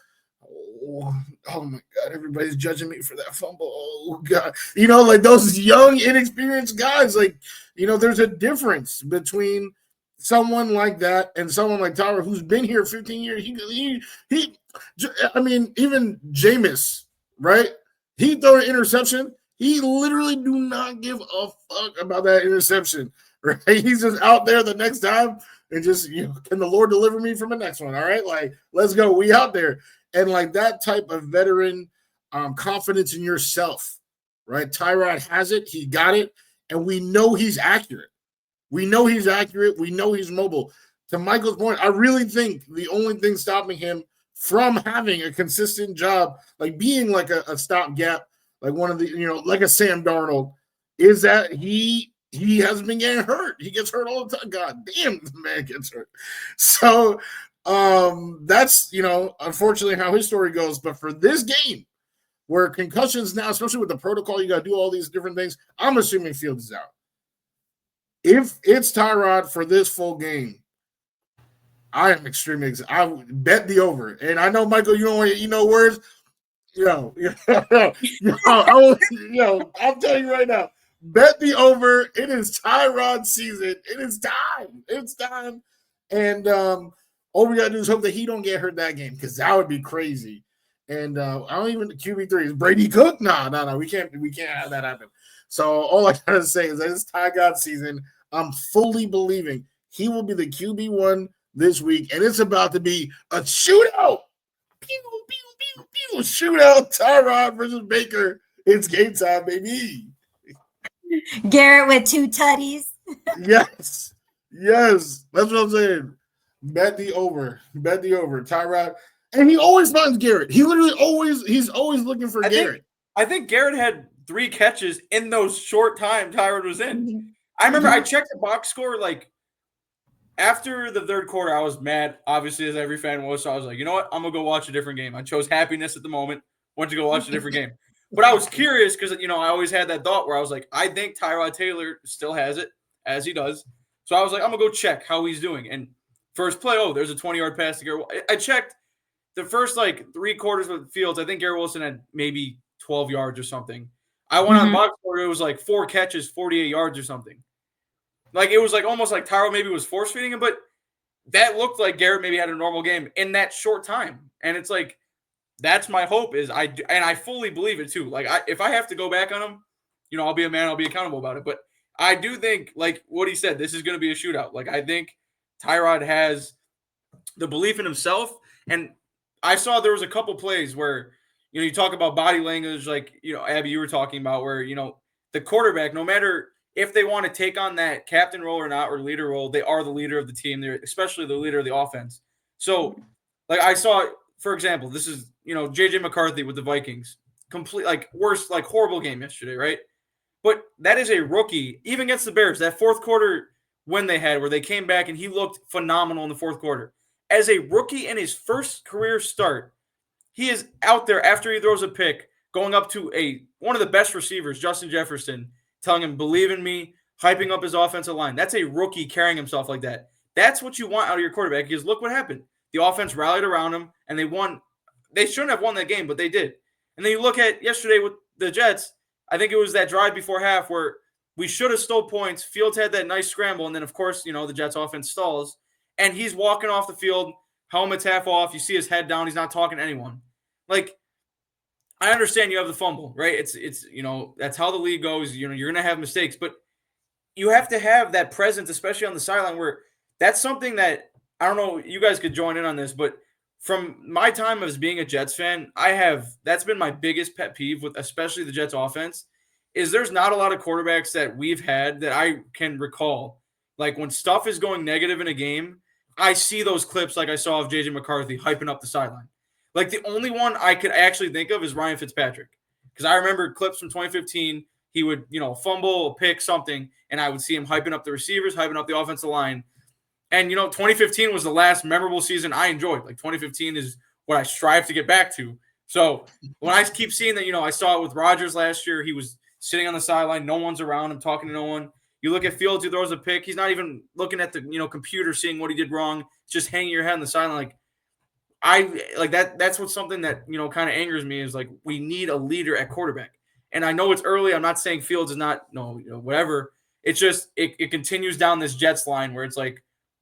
[SPEAKER 1] oh my God, everybody's judging me for that fumble. Oh God. Like those young, inexperienced guys, like, there's a difference between someone like that and someone like Tyler who's been here 15 years. I mean, even Jameis, right? He threw an interception. He literally do not give a fuck about that interception, right? He's just out there the next time and just, can the Lord deliver me from the next one? All right, like, let's go. We out there. And like that type of veteran confidence in yourself, right? Tyrod has it. He got it. And we know he's accurate. We know he's accurate. We know he's mobile. To Michael's point, I really think the only thing stopping him from having a consistent job, like being like a stopgap, like one of the, like a Sam Darnold, is that he hasn't been getting hurt. He gets hurt all the time. God damn, the man gets hurt. So that's, unfortunately how his story goes. But for this game, where concussions now, especially with the protocol, you got to do all these different things. I'm assuming Fields is out. If it's Tyrod for this full game, I am extremely excited. I would bet the over. And I know, Michael, you don't want words. I'm telling you right now, bet the over. It is Tyrod season. It is time. It's time. And all we got to do is hope that he don't get hurt that game, because that would be crazy. And I don't even QB3 is Brady Cook. No, we can't have that happen. So all I gotta say is that it's Ty God season. I'm fully believing he will be the QB1 this week, and it's about to be a shootout. Pew, pew, pew, pew. Shootout. Tyrod versus Baker. It's game time, baby.
[SPEAKER 2] Garrett with 2 tutties.
[SPEAKER 1] Yes. That's what I'm saying. Bet the over. Tyrod. And he always finds Garrett. He's always looking for Garrett.
[SPEAKER 3] I think Garrett had 3 catches in those short time Tyrod was in. I remember I checked the box score, like, after the third quarter, I was mad, obviously, as every fan was. So I was like, you know what? I'm going to go watch a different game. I chose happiness at the moment. Went to go watch a different game. But I was curious because, I always had that thought where I was like, I think Tyrod Taylor still has it, as he does. So I was like, I'm going to go check how he's doing. And first play, there's a 20-yard pass to Garrett. I checked the first, 3 quarters of the Fields. I think Garrett Wilson had maybe 12 yards or something. I went on box score. It was 4 catches, 48 yards or something. It was almost like Tyrell maybe was force feeding him, but that looked like Garrett maybe had a normal game in that short time. And it's that's my hope and I fully believe it too. If I have to go back on him, I'll be a man, I'll be accountable about it. But I do think, like what he said, this is going to be a shootout. I think Tyrod has the belief in himself. And I saw there was a couple plays where, you talk about body language, Abby, you were talking about where, the quarterback, no matter if they want to take on that captain role or not, or leader role, they are the leader of the team. They're especially the leader of the offense. So, I saw, for example, this is, J.J. McCarthy with the Vikings. Complete, worst, horrible game yesterday, right? But that is a rookie, even against the Bears, that fourth quarter win they had where they came back and he looked phenomenal in the fourth quarter. As a rookie in his first career start, he is out there after he throws a pick, going up to one of the best receivers, Justin Jefferson, telling him, believe in me, hyping up his offensive line. That's a rookie carrying himself like that. That's what you want out of your quarterback, because look what happened. The offense rallied around him, and they won. They shouldn't have won that game, but they did. And then you look at yesterday with the Jets, I think it was that drive before half where we should have stole points. Fields had that nice scramble, and then, of course, the Jets offense stalls. And he's walking off the field, helmet's half off. You see his head down. He's not talking to anyone. I understand you have the fumble, right? It's that's how the league goes. You're going to have mistakes, but you have to have that presence, especially on the sideline, where that's something that, I don't know, you guys could join in on this, but from my time as being a Jets fan, that's been my biggest pet peeve with especially the Jets offense, is there's not a lot of quarterbacks that we've had that I can recall. When stuff is going negative in a game, I see those clips like I saw of J.J. McCarthy hyping up the sideline. The only one I could actually think of is Ryan Fitzpatrick, because I remember clips from 2015. He would, fumble, pick something, and I would see him hyping up the receivers, hyping up the offensive line. And, 2015 was the last memorable season I enjoyed. 2015 is what I strive to get back to. So when I keep seeing that, I saw it with Rodgers last year. He was sitting on the sideline. No one's around him, talking to no one. You look at Fields, who throws a pick. He's not even looking at the, computer, seeing what he did wrong. Just hanging your head on the sideline. That's what's something that, kind of angers me is we need a leader at quarterback. And I know it's early. I'm not saying Fields is not, whatever. It's just, it continues down this Jets line where it's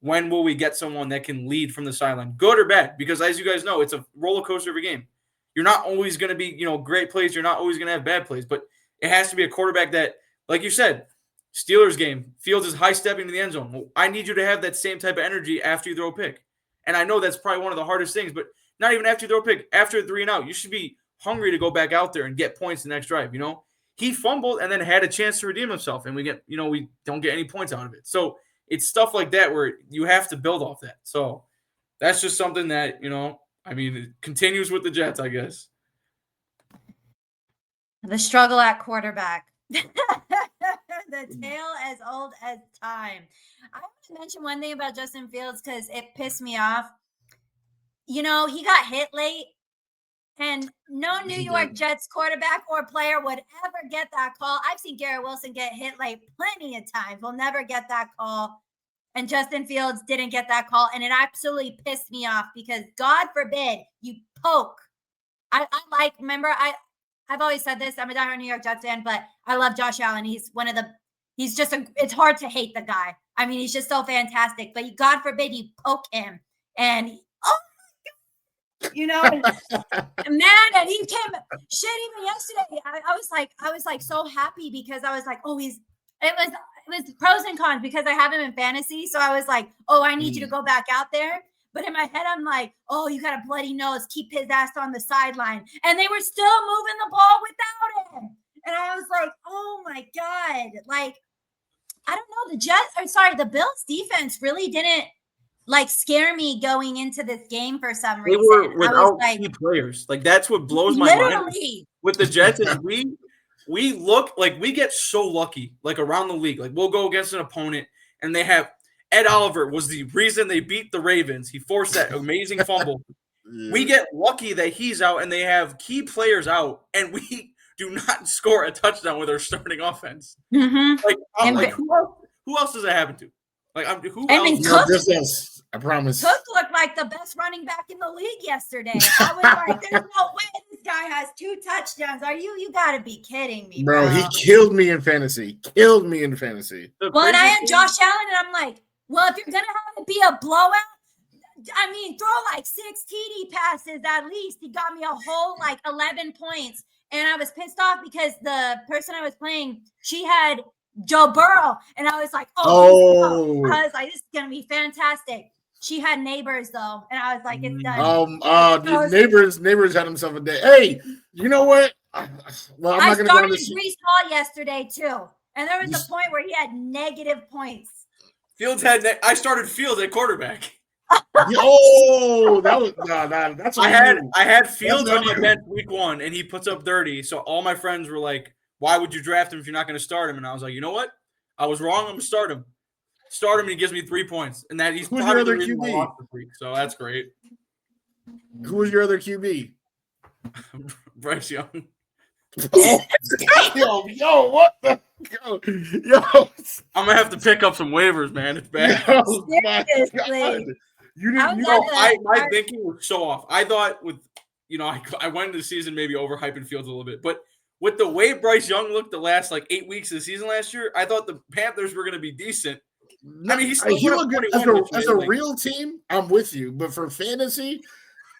[SPEAKER 3] when will we get someone that can lead from the sideline, good or bad? Because as you guys know, it's a roller coaster of a game. You're not always going to be, great plays. You're not always going to have bad plays, but it has to be a quarterback that, like you said, Steelers game, Fields is high stepping to the end zone. Well, I need you to have that same type of energy after you throw a pick. And I know that's probably one of the hardest things, but not even after you throw a pick, after 3 and out, you should be hungry to go back out there and get points the next drive. He fumbled and then had a chance to redeem himself, and we don't get any points out of it. So it's stuff like that where you have to build off that. So that's just something that, it continues with the Jets, I guess.
[SPEAKER 2] The struggle at quarterback. The tale as old as time. I want to mention one thing about Justin Fields because it pissed me off. He got hit late, and no New York Jets quarterback or player would ever get that call. I've seen Garrett Wilson get hit late plenty of times. We'll never get that call. And Justin Fields didn't get that call. And it absolutely pissed me off because God forbid you poke. Remember, I've always said this. I'm a diehard New York Jets fan, but I love Josh Allen. It's hard to hate the guy. He's just so fantastic, but God forbid you poke him and man, and he came shit even yesterday. I was so happy because I was like, it was pros and cons because I have him in fantasy. So I was like, I need you to go back out there. But in my head, I'm like, you got a bloody nose. Keep his ass on the sideline. And they were still moving the ball without him. And I was like, oh my God. I don't know. The Bills defense really didn't scare me going into this game for some reason.
[SPEAKER 3] They were without key players. That's what blows my mind with the Jets. Is we look like we get so lucky, around the league. We'll go against an opponent and they have Ed Oliver was the reason they beat the Ravens. He forced that amazing fumble. We get lucky that he's out and they have key players out, and we do not score a touchdown with our starting offense.
[SPEAKER 2] Mm-hmm.
[SPEAKER 3] Who else does that happen to? Like, who
[SPEAKER 2] And then
[SPEAKER 3] else?
[SPEAKER 1] No,
[SPEAKER 2] Cook,
[SPEAKER 1] just us. I promise.
[SPEAKER 2] Cook looked like the best running back in the league yesterday. I was like, there's no way this guy has 2 touchdowns. You got to be kidding me,
[SPEAKER 1] Bro,
[SPEAKER 2] bro.
[SPEAKER 1] he killed me in fantasy. Killed me in fantasy.
[SPEAKER 3] The
[SPEAKER 2] Well, and I
[SPEAKER 3] crazy
[SPEAKER 2] had
[SPEAKER 3] thing-
[SPEAKER 2] Josh Allen, and I'm like, well, if you're going to have it be a blowout, I mean, throw like 6 TD passes at least. He got me a whole like 11 points. And I was pissed off because the person I was playing, she had Joe Burrow. And I was like,
[SPEAKER 1] Oh.
[SPEAKER 2] I was like, this is going to be fantastic. She had Neighbors, though. And I was like, it's done.
[SPEAKER 1] Dude, neighbors had himself a day. Hey, you know what? Well,
[SPEAKER 2] I
[SPEAKER 1] not gonna
[SPEAKER 2] started
[SPEAKER 1] go on this.
[SPEAKER 2] Brees Hall yesterday, too. And there was a point where he had negative points.
[SPEAKER 3] I started Fields at quarterback.
[SPEAKER 1] Oh, that was that's
[SPEAKER 3] I had Fields
[SPEAKER 1] That's
[SPEAKER 3] on my
[SPEAKER 1] not-
[SPEAKER 3] bench week 1, and he puts up 30. So all my friends were like, "Why would you draft him if you're not going to start him?" And I was like, "You know what? I was wrong. I'm going to start him. Start him, and he gives me 3 points, and that he's
[SPEAKER 1] Who's
[SPEAKER 3] probably
[SPEAKER 1] your
[SPEAKER 3] the
[SPEAKER 1] other
[SPEAKER 3] reason why I
[SPEAKER 1] QB?
[SPEAKER 3] lost this week. So that's great."
[SPEAKER 1] Who was your other QB?
[SPEAKER 3] Bryce Young.
[SPEAKER 1] Yo, what the yo?
[SPEAKER 3] I'm gonna have to pick up some waivers, man. It's bad.
[SPEAKER 1] Yo, my
[SPEAKER 2] Seriously.
[SPEAKER 1] God. You
[SPEAKER 2] I
[SPEAKER 1] didn't.
[SPEAKER 2] was
[SPEAKER 1] You
[SPEAKER 2] at
[SPEAKER 1] know,
[SPEAKER 3] My thinking was so off. I thought I went into the season maybe overhyping Fields a little bit, but with the way Bryce Young looked the last like 8 weeks of the season last year, I thought the Panthers were going to be decent. I mean, he
[SPEAKER 1] looked good as
[SPEAKER 3] 21,
[SPEAKER 1] as a real team. I'm with you, but for fantasy,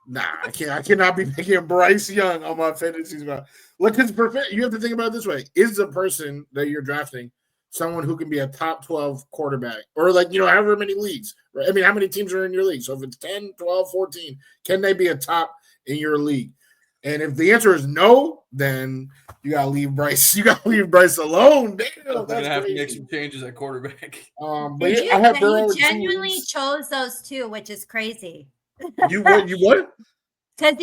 [SPEAKER 1] nah, I can't. I cannot be picking Bryce Young on my fantasy spot. Look, it's perfect. You have to think about it this way: is the person that you're drafting someone who can be a top 12 quarterback, or however many leagues? Right? I mean, how many teams are in your league? So if it's 10, 12, 14, can they be a top in your league? And if the answer is no, then you gotta leave Bryce. You gotta leave Bryce alone. Damn,
[SPEAKER 3] I'm
[SPEAKER 1] that's
[SPEAKER 3] gonna have
[SPEAKER 1] crazy.
[SPEAKER 3] to make some changes at quarterback.
[SPEAKER 1] But I have Burrow.
[SPEAKER 2] You genuinely chose those 2, which is crazy.
[SPEAKER 1] You what? You what?
[SPEAKER 2] Because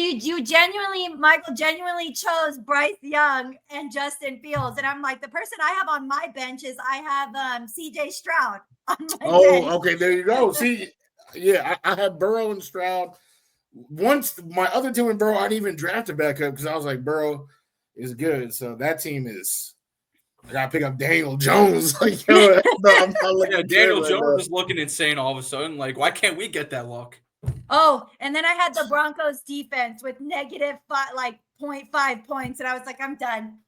[SPEAKER 2] Michael genuinely chose Bryce Young and Justin Fields. And I'm like, the person I have on my bench is I have CJ Stroud on my bench.
[SPEAKER 1] Okay, there you go. See, yeah, I had Burrow and Stroud. Once my other two in Burrow, I didn't even draft a backup because I was like, Burrow is good. So that team is. I gotta pick up Daniel Jones. Like, yo, no, I'm not looking
[SPEAKER 3] Daniel
[SPEAKER 1] right
[SPEAKER 3] Jones
[SPEAKER 1] now.
[SPEAKER 3] is looking insane all of a sudden. Like, why can't we get that luck?
[SPEAKER 2] Oh, and then I had the Broncos defense with negative 0.5 points, and I was like, I'm done.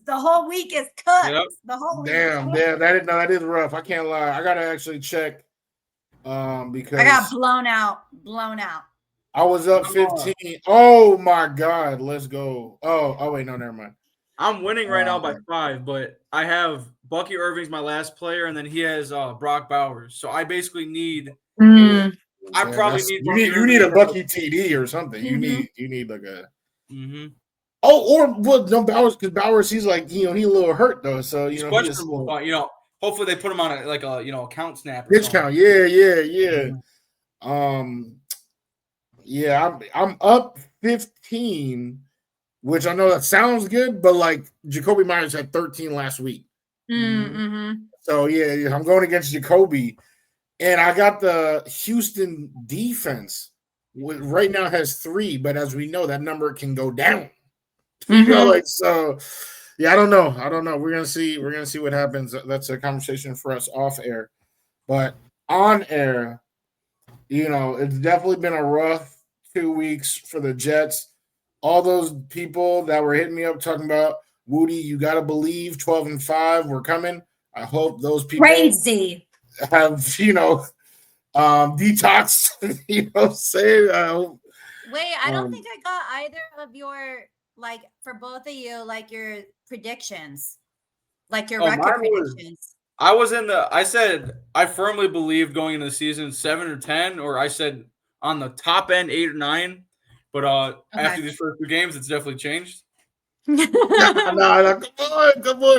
[SPEAKER 2] The whole week is cooked.
[SPEAKER 3] Yep.
[SPEAKER 2] The whole week.
[SPEAKER 1] Damn, that is rough. I can't lie. I gotta actually check. Because
[SPEAKER 2] I got blown out.
[SPEAKER 1] I was up 15. Oh my God, let's go. Oh wait, no, never mind.
[SPEAKER 3] I'm winning right now by 5, but I have Bucky Irving's my last player, and then he has Brock Bowers. So I basically need.
[SPEAKER 1] You need a Bucky TD or something.
[SPEAKER 2] Mm-hmm.
[SPEAKER 1] You need like a.
[SPEAKER 3] Mm-hmm.
[SPEAKER 1] No Bowers, because Bowers he's like he a little hurt though, so
[SPEAKER 3] He's questionable. Hopefully they put him on a count snap.
[SPEAKER 1] Pitch count, yeah. Yeah, I'm up 15, which I know that sounds good, but like Jacoby Myers had 13 last week.
[SPEAKER 2] Mm-hmm.
[SPEAKER 1] So yeah, I'm going against Jacoby, and I got the Houston defense. Right now has 3, but as we know, that number can go down.
[SPEAKER 2] Mm-hmm.
[SPEAKER 1] Yeah, I don't know. We're gonna see what happens. That's a conversation for us off air, but on air, it's definitely been a rough 2 weeks for the Jets. All those people that were hitting me up talking about Wudi, you got to believe 12-5, we're coming. I hope those people
[SPEAKER 2] Crazy
[SPEAKER 1] have detox. Say
[SPEAKER 2] Wait, I don't think I got either of your for both of you your predictions, your record predictions.
[SPEAKER 3] I said I firmly believed going into the season 7 or 10, or I said on the top end 8 or 9. But after these first 2 games, it's definitely changed.
[SPEAKER 1] No, come on.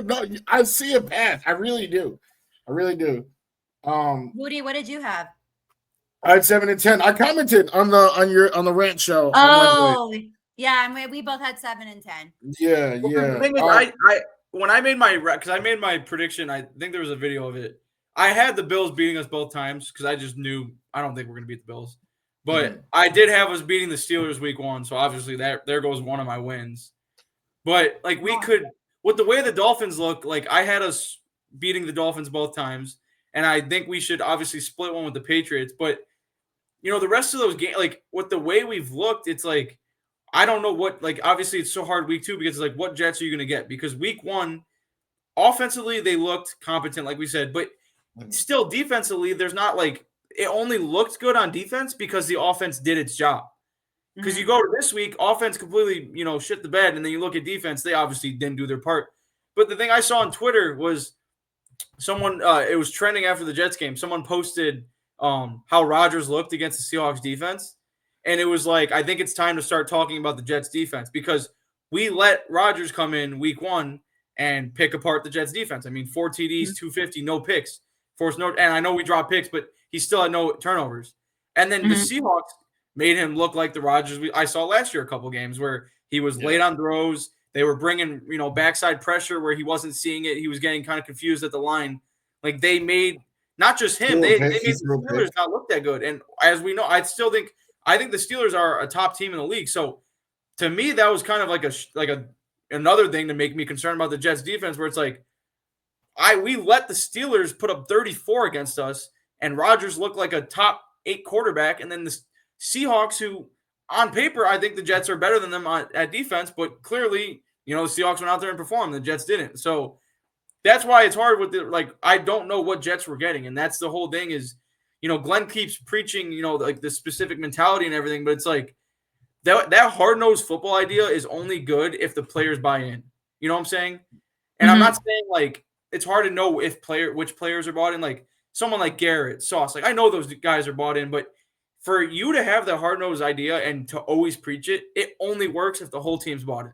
[SPEAKER 1] No, I see a path. I really do.
[SPEAKER 2] Wudi, what did you have?
[SPEAKER 1] I had 7 and 10. I commented on the rant show.
[SPEAKER 2] Oh, yeah, we both had 7 and 10.
[SPEAKER 1] Yeah.
[SPEAKER 3] The thing is, when I made my prediction, I think there was a video of it. I had the Bills beating us both times because I just knew I don't think we're going to beat the Bills. But I did have us beating the Steelers week 1, so obviously there goes one of my wins. But we could, with the way the Dolphins look, I had us beating the Dolphins both times, and I think we should obviously split one with the Patriots. But the rest of those games, like with the way we've looked, it's like I don't know what. Like obviously, it's so hard week 2 because it's like what Jets are you going to get? Because week 1, offensively they looked competent, like we said, but still defensively, there's not like it only looked good on defense because the offense did its job. Because you go to this week, offense completely, shit the bed, and then you look at defense, they obviously didn't do their part. But the thing I saw on Twitter was someone, it was trending after the Jets game. Someone posted how Rodgers looked against the Seahawks defense, and it was like, I think it's time to start talking about the Jets defense because we let Rodgers come in week 1 and pick apart the Jets defense. I mean, 4 TDs, 250, no picks, and I know we dropped picks, but he still had no turnovers. And then the Seahawks made him look like the Rodgers I saw last year a couple games where he was late on throws. They were bringing, backside pressure where he wasn't seeing it. He was getting kind of confused at the line. Like they made not just him, they made the Steelers not look that good. And as we know, I think the Steelers are a top team in the league. So to me, that was kind of like another thing to make me concerned about the Jets defense, where it's like we let the Steelers put up 34 against us, and Rodgers looked like a top 8 quarterback, and then the Seahawks, who on paper, I think the Jets are better than them at defense, but clearly, the Seahawks went out there and performed. The Jets didn't. So that's why it's hard with I don't know what Jets we're getting. And that's the whole thing is, Glenn keeps preaching, like the specific mentality and everything, but it's like that hard-nosed football idea is only good if the players buy in. You know what I'm saying? And I'm not saying like it's hard to know which players are bought in. Like someone like Garrett, Sauce, like I know those guys are bought in, but for you to have the hard-nosed idea and to always preach it, it only works if the whole team's bought it.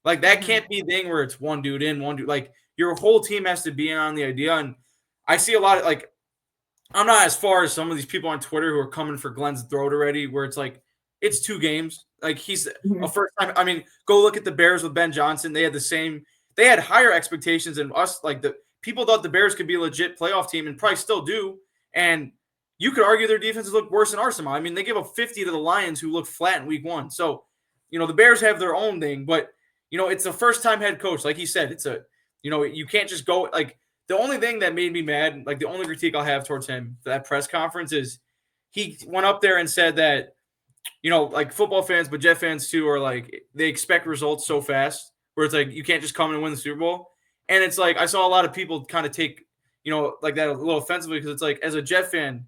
[SPEAKER 3] Like that can't be a thing where it's one dude in, one dude. Like your whole team has to be in on the idea. And I see a lot of like, I'm not as far as some of these people on Twitter who are coming for Glenn's throat already, where it's like, it's 2 games. Like he's a first time. I mean, go look at the Bears with Ben Johnson. They had higher expectations than us. Like the people thought the Bears could be a legit playoff team and probably still do. And you could argue their defenses look worse than Arsenal. I mean, they give up 50 to the Lions, who look flat in week 1. So, the Bears have their own thing, but it's a first-time head coach. Like he said, it's you can't just go like the only thing that made me mad, like the only critique I'll have towards him for that press conference is he went up there and said that, like football fans, but Jet fans too, are like, they expect results so fast where it's like, you can't just come and win the Super Bowl. And it's like, I saw a lot of people kind of take, like that a little offensively because it's like, as a Jet fan,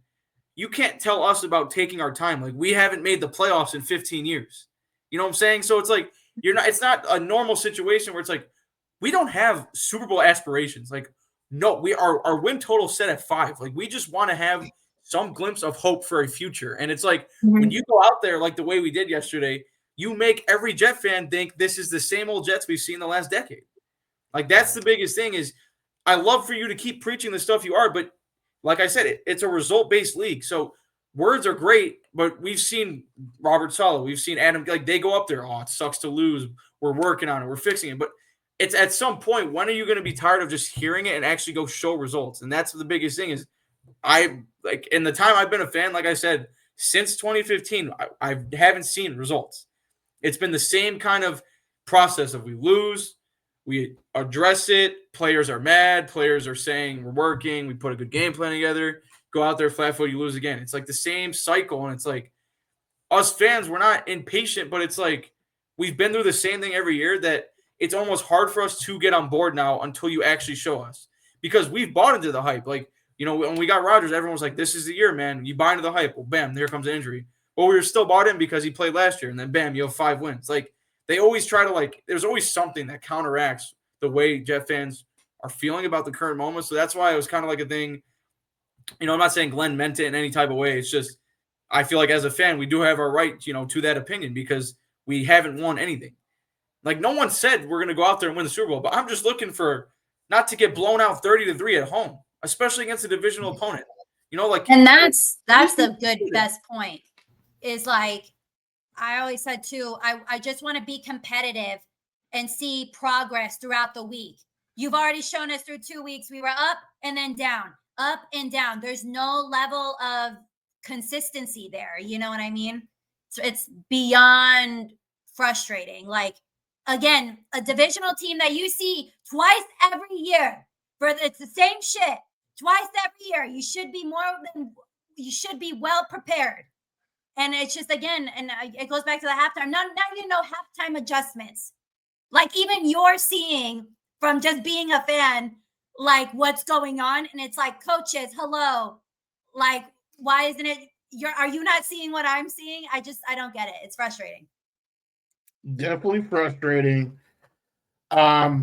[SPEAKER 3] you can't tell us about taking our time. Like we haven't made the playoffs in 15 years. You know what I'm saying? So it's like, it's not a normal situation where it's like, we don't have Super Bowl aspirations. Like, no, our win total set at 5. Like we just want to have some glimpse of hope for a future. And it's like, when you go out there, like the way we did yesterday, you make every Jet fan think this is the same old Jets we've seen the last decade. Like that's the biggest thing is I love for you to keep preaching the stuff you are, but like I said, it's a result-based league. So words are great, but we've seen Robert Saleh, we've seen Adam, like they go up there, oh, it sucks to lose. We're working on it. We're fixing it. But it's at some point, when are you going to be tired of just hearing it and actually go show results? And that's the biggest thing is in the time I've been a fan, like I said, since 2015, I haven't seen results. It's been the same kind of process of we lose, we address it, players are mad, players are saying we're working, we put a good game plan together, go out there flat foot, you lose again. It's like the same cycle, and it's like us fans, we're not impatient, but it's like we've been through the same thing every year that it's almost hard for us to get on board now until you actually show us. Because we've bought into the hype. Like, when we got Rodgers, everyone was like, this is the year, man. You buy into the hype. Well, bam, there comes an injury. Well, we were still bought in because he played last year, and then bam, you have 5 wins. Like, they always try to, there's always something that counteracts the way Jet fans are feeling about the current moment. So that's why it was kind of like a thing. I'm not saying Glenn meant it in any type of way. It's just, I feel like as a fan, we do have our right, to that opinion because we haven't won anything. Like, no one said we're going to go out there and win the Super Bowl, but I'm just looking for not to get blown out 30-3 at home, especially against a divisional opponent.
[SPEAKER 2] And that's the best point is like, I always said too, I just want to be competitive and see progress throughout the week. You've already shown us through 2 weeks, we were up and then down, up and down. There's no level of consistency there. You know what I mean? So it's beyond frustrating. Like, again, a divisional team that you see twice every year, it's the same shit twice every year. You should be well prepared. And it's just, again, and it goes back to the halftime. Now you know halftime adjustments. Like, even you're seeing from just being a fan, like, what's going on. And it's like, coaches, hello. Like, why isn't it? Are you not seeing what I'm seeing? I don't get it. It's frustrating.
[SPEAKER 1] Definitely frustrating. I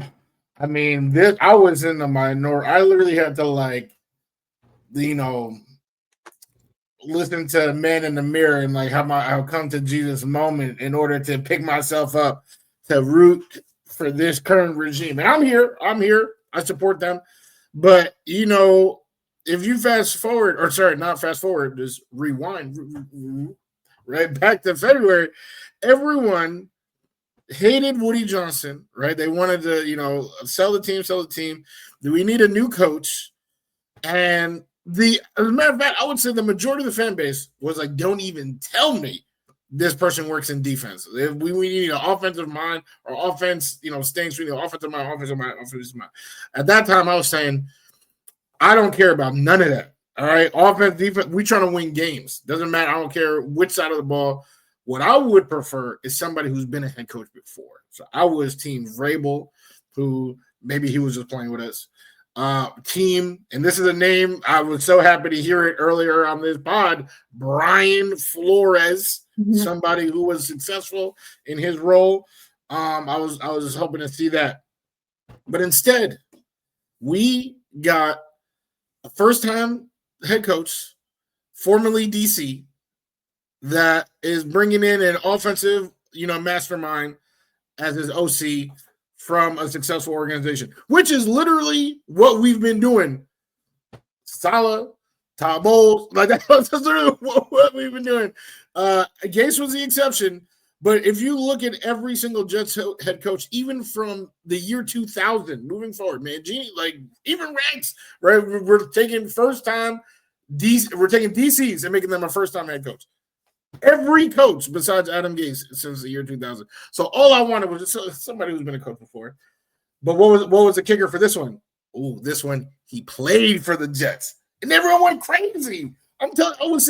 [SPEAKER 1] mean, I was in the minority. I literally had to, like, listen to Man in the Mirror and like have I'll come to Jesus moment in order to pick myself up to root for this current regime. And I'm here. I support them. But if you fast forward, or sorry, not fast forward, just rewind right back to February, everyone hated Wudi Johnson, right? They wanted to, sell the team. Do we need a new coach? And as a matter of fact, I would say the majority of the fan base was like, don't even tell me this person works in defense. If we need an offensive mind or offense, stinks. We need offensive mind. At that time, I was saying, I don't care about none of that. All right. Offense, defense, we trying to win games. Doesn't matter. I don't care which side of the ball. What I would prefer is somebody who's been a head coach before. So I was team Vrabel, who maybe he was just playing with us. Team, and this is a name I was so happy to hear it earlier on this pod, Brian Flores, somebody who was successful in his role. I was just hoping to see that. But instead, we got a first-time head coach, formerly DC, that is bringing in an offensive, mastermind as his OC from a successful organization, which is literally what we've been doing. Saleh, Todd Bowles, like that's literally what we've been doing. Gase was the exception, but if you look at every single Jets head coach, even from the year 2000 moving forward, man, even ranks, right? We're taking first-time we're taking DCs and making them a first-time head coach. Every coach besides Adam Gase since the year 2000. So all I wanted was just somebody who's been a coach before. But what was the kicker for this one? Oh, this one, he played for the Jets. And everyone went crazy. I'm telling you, I was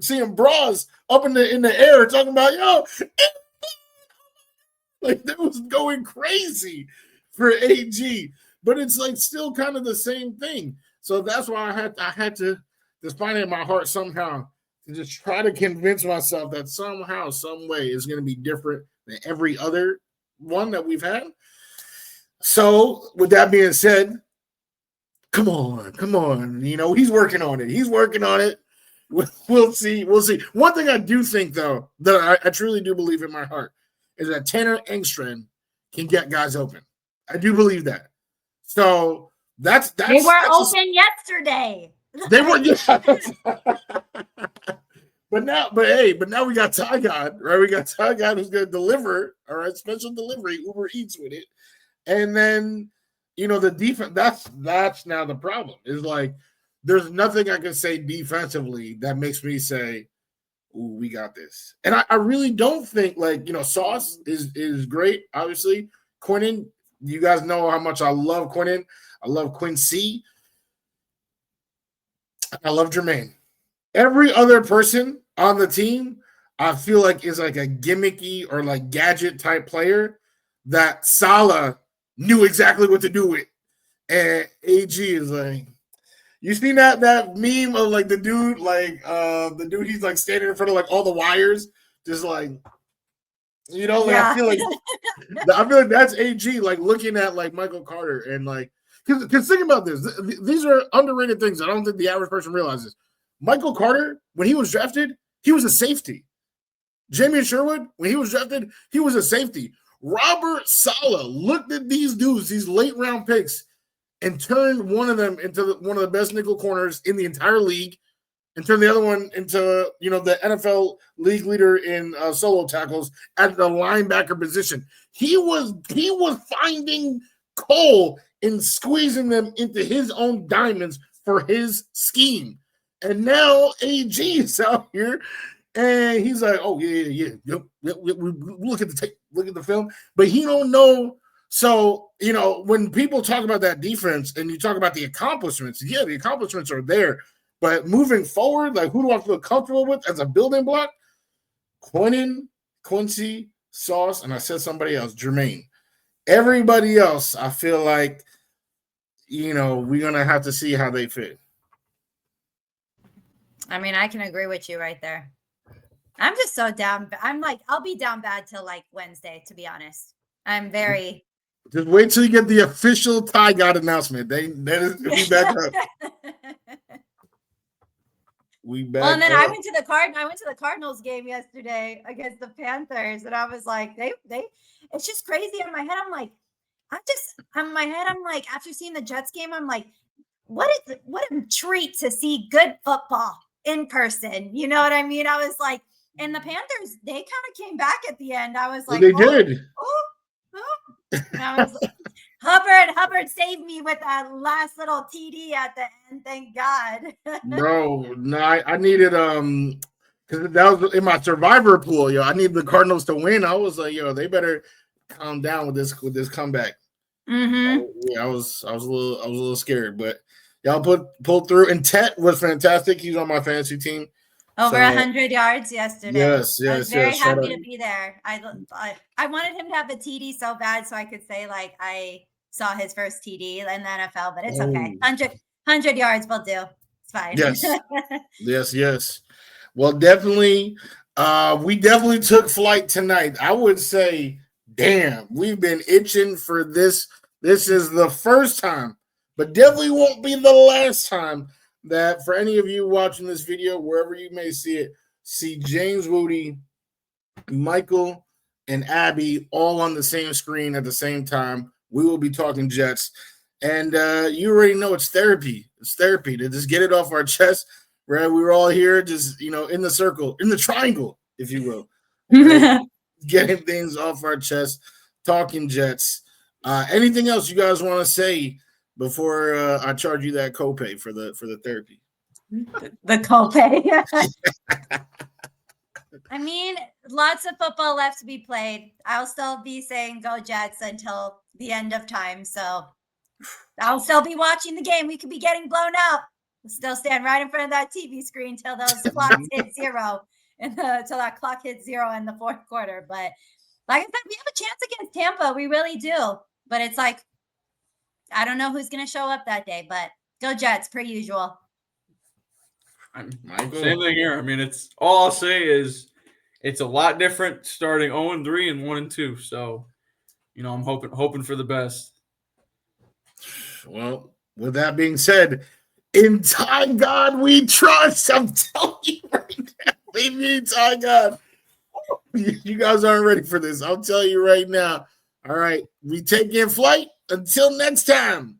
[SPEAKER 1] seeing bras up in the air talking about, like that was going crazy for AG. But it's like still kind of the same thing. So that's why I had to, despite it in my heart somehow, to just try to convince myself that somehow, some way is going to be different than every other one that we've had. So with that being said, come on. He's working on it. We'll see. One thing I do think, though, that I truly do believe in my heart is that Tanner Engstrand can get guys open. I do believe that. So that's
[SPEAKER 2] they were open yesterday.
[SPEAKER 1] They were, yeah. But now we got Ty God, right? We got Ty God who's going to deliver, all right, special delivery, Uber Eats with it. And then, the defense, that's now the problem. Is like, there's nothing I can say defensively that makes me say, ooh, we got this. And I really don't think, Sauce is great, obviously. Quinnen, you guys know how much I love Quinnen. I love Quincy. I love Jermaine. Every other person on the team, I feel like is like a gimmicky or like gadget type player that Saleh knew exactly what to do with. And AG is like, you seen that meme of like the dude, he's like standing in front of like all the wires, just like, yeah. I feel like that's AG, like looking at like Michael Carter and like, because think about this. These are underrated things I don't think the average person realizes. Michael Carter, when he was drafted, he was a safety. Jamie Sherwood, when he was drafted, he was a safety. Robert Saleh looked at these dudes, these late round picks, and turned one of them into one of the best nickel corners in the entire league, and turned the other one into the NFL league leader in solo tackles at the linebacker position. He was finding coal and squeezing them into his own diamonds for his scheme. And now AG is out here, and he's like, "Oh yeah. Yep. Look at the tape, look at the film." But he don't know So, when people talk about that defense and you talk about the accomplishments, yeah, the accomplishments are there. But moving forward, like, who do I feel comfortable with as a building block? Quincy, Sauce, and I said somebody else, Jermaine. Everybody else, I feel like, we're going to have to see how they fit.
[SPEAKER 2] I mean, I can agree with you right there. I'm just so down. I'm like, I'll be down bad till like Wednesday, to be honest. I'm very.
[SPEAKER 1] Just wait till you get the official Ty God announcement. They be back up. We back.
[SPEAKER 2] Well, and then I went to the Cardinals game yesterday against the Panthers, and I was like, they. It's just crazy in my head. I'm like, after seeing the Jets game, I'm like, what a treat to see good football in person. You know what I mean? I was like, and the Panthers, they kind of came back at the end. I was like,
[SPEAKER 1] they did.
[SPEAKER 2] And I was like, Hubbard saved me with that last little TD at the end. Thank God.
[SPEAKER 1] Bro, no, I needed because that was in my survivor pool. I needed the Cardinals to win. I was like, they better calm down with this comeback.
[SPEAKER 2] Mm-hmm.
[SPEAKER 1] I was a little scared, but y'all pulled through. And Tet was fantastic. He's on my fantasy team.
[SPEAKER 2] Over 100 yards yesterday.
[SPEAKER 1] Yes.
[SPEAKER 2] I was very happy to be there. I wanted him to have a TD so bad so I could say like I saw his first TD in the NFL, but it's okay. 100 yards will do. It's fine.
[SPEAKER 1] Yes. Well, definitely. We definitely took flight tonight. I would say, damn, we've been itching for this. This is the first time, but definitely won't be the last time that for any of you watching this video, wherever you may see it, see James Wudi, Michael, and Abby all on the same screen at the same time. We will be talking Jets. And you already know it's therapy. It's therapy to just get it off our chest, right? We were all here just, in the circle, in the triangle, if you will. Right? Getting things off our chest, talking Jets. Anything else you guys want to say before I charge you that copay for the therapy?
[SPEAKER 2] The copay. I mean, lots of football left to be played. I'll still be saying go Jets until the end of time. So I'll still be watching the game. We could be getting blown out. We'll still stand right in front of that TV screen till those clocks hit zero till that clock hits zero in the fourth quarter. But like I said, we have a chance against Tampa. We really do. But it's like, I don't know who's going to show up that day, but go Jets per usual.
[SPEAKER 3] Same thing here. I mean, it's all I'll say is it's a lot different starting 0-3 and 1-2. So, I'm hoping for the best.
[SPEAKER 1] Well, with that being said, in Ty God we trust. I'm telling you right now. Leave me in Ty God. You guys aren't ready for this. I'll tell you right now. All right. We take in flight. Until next time.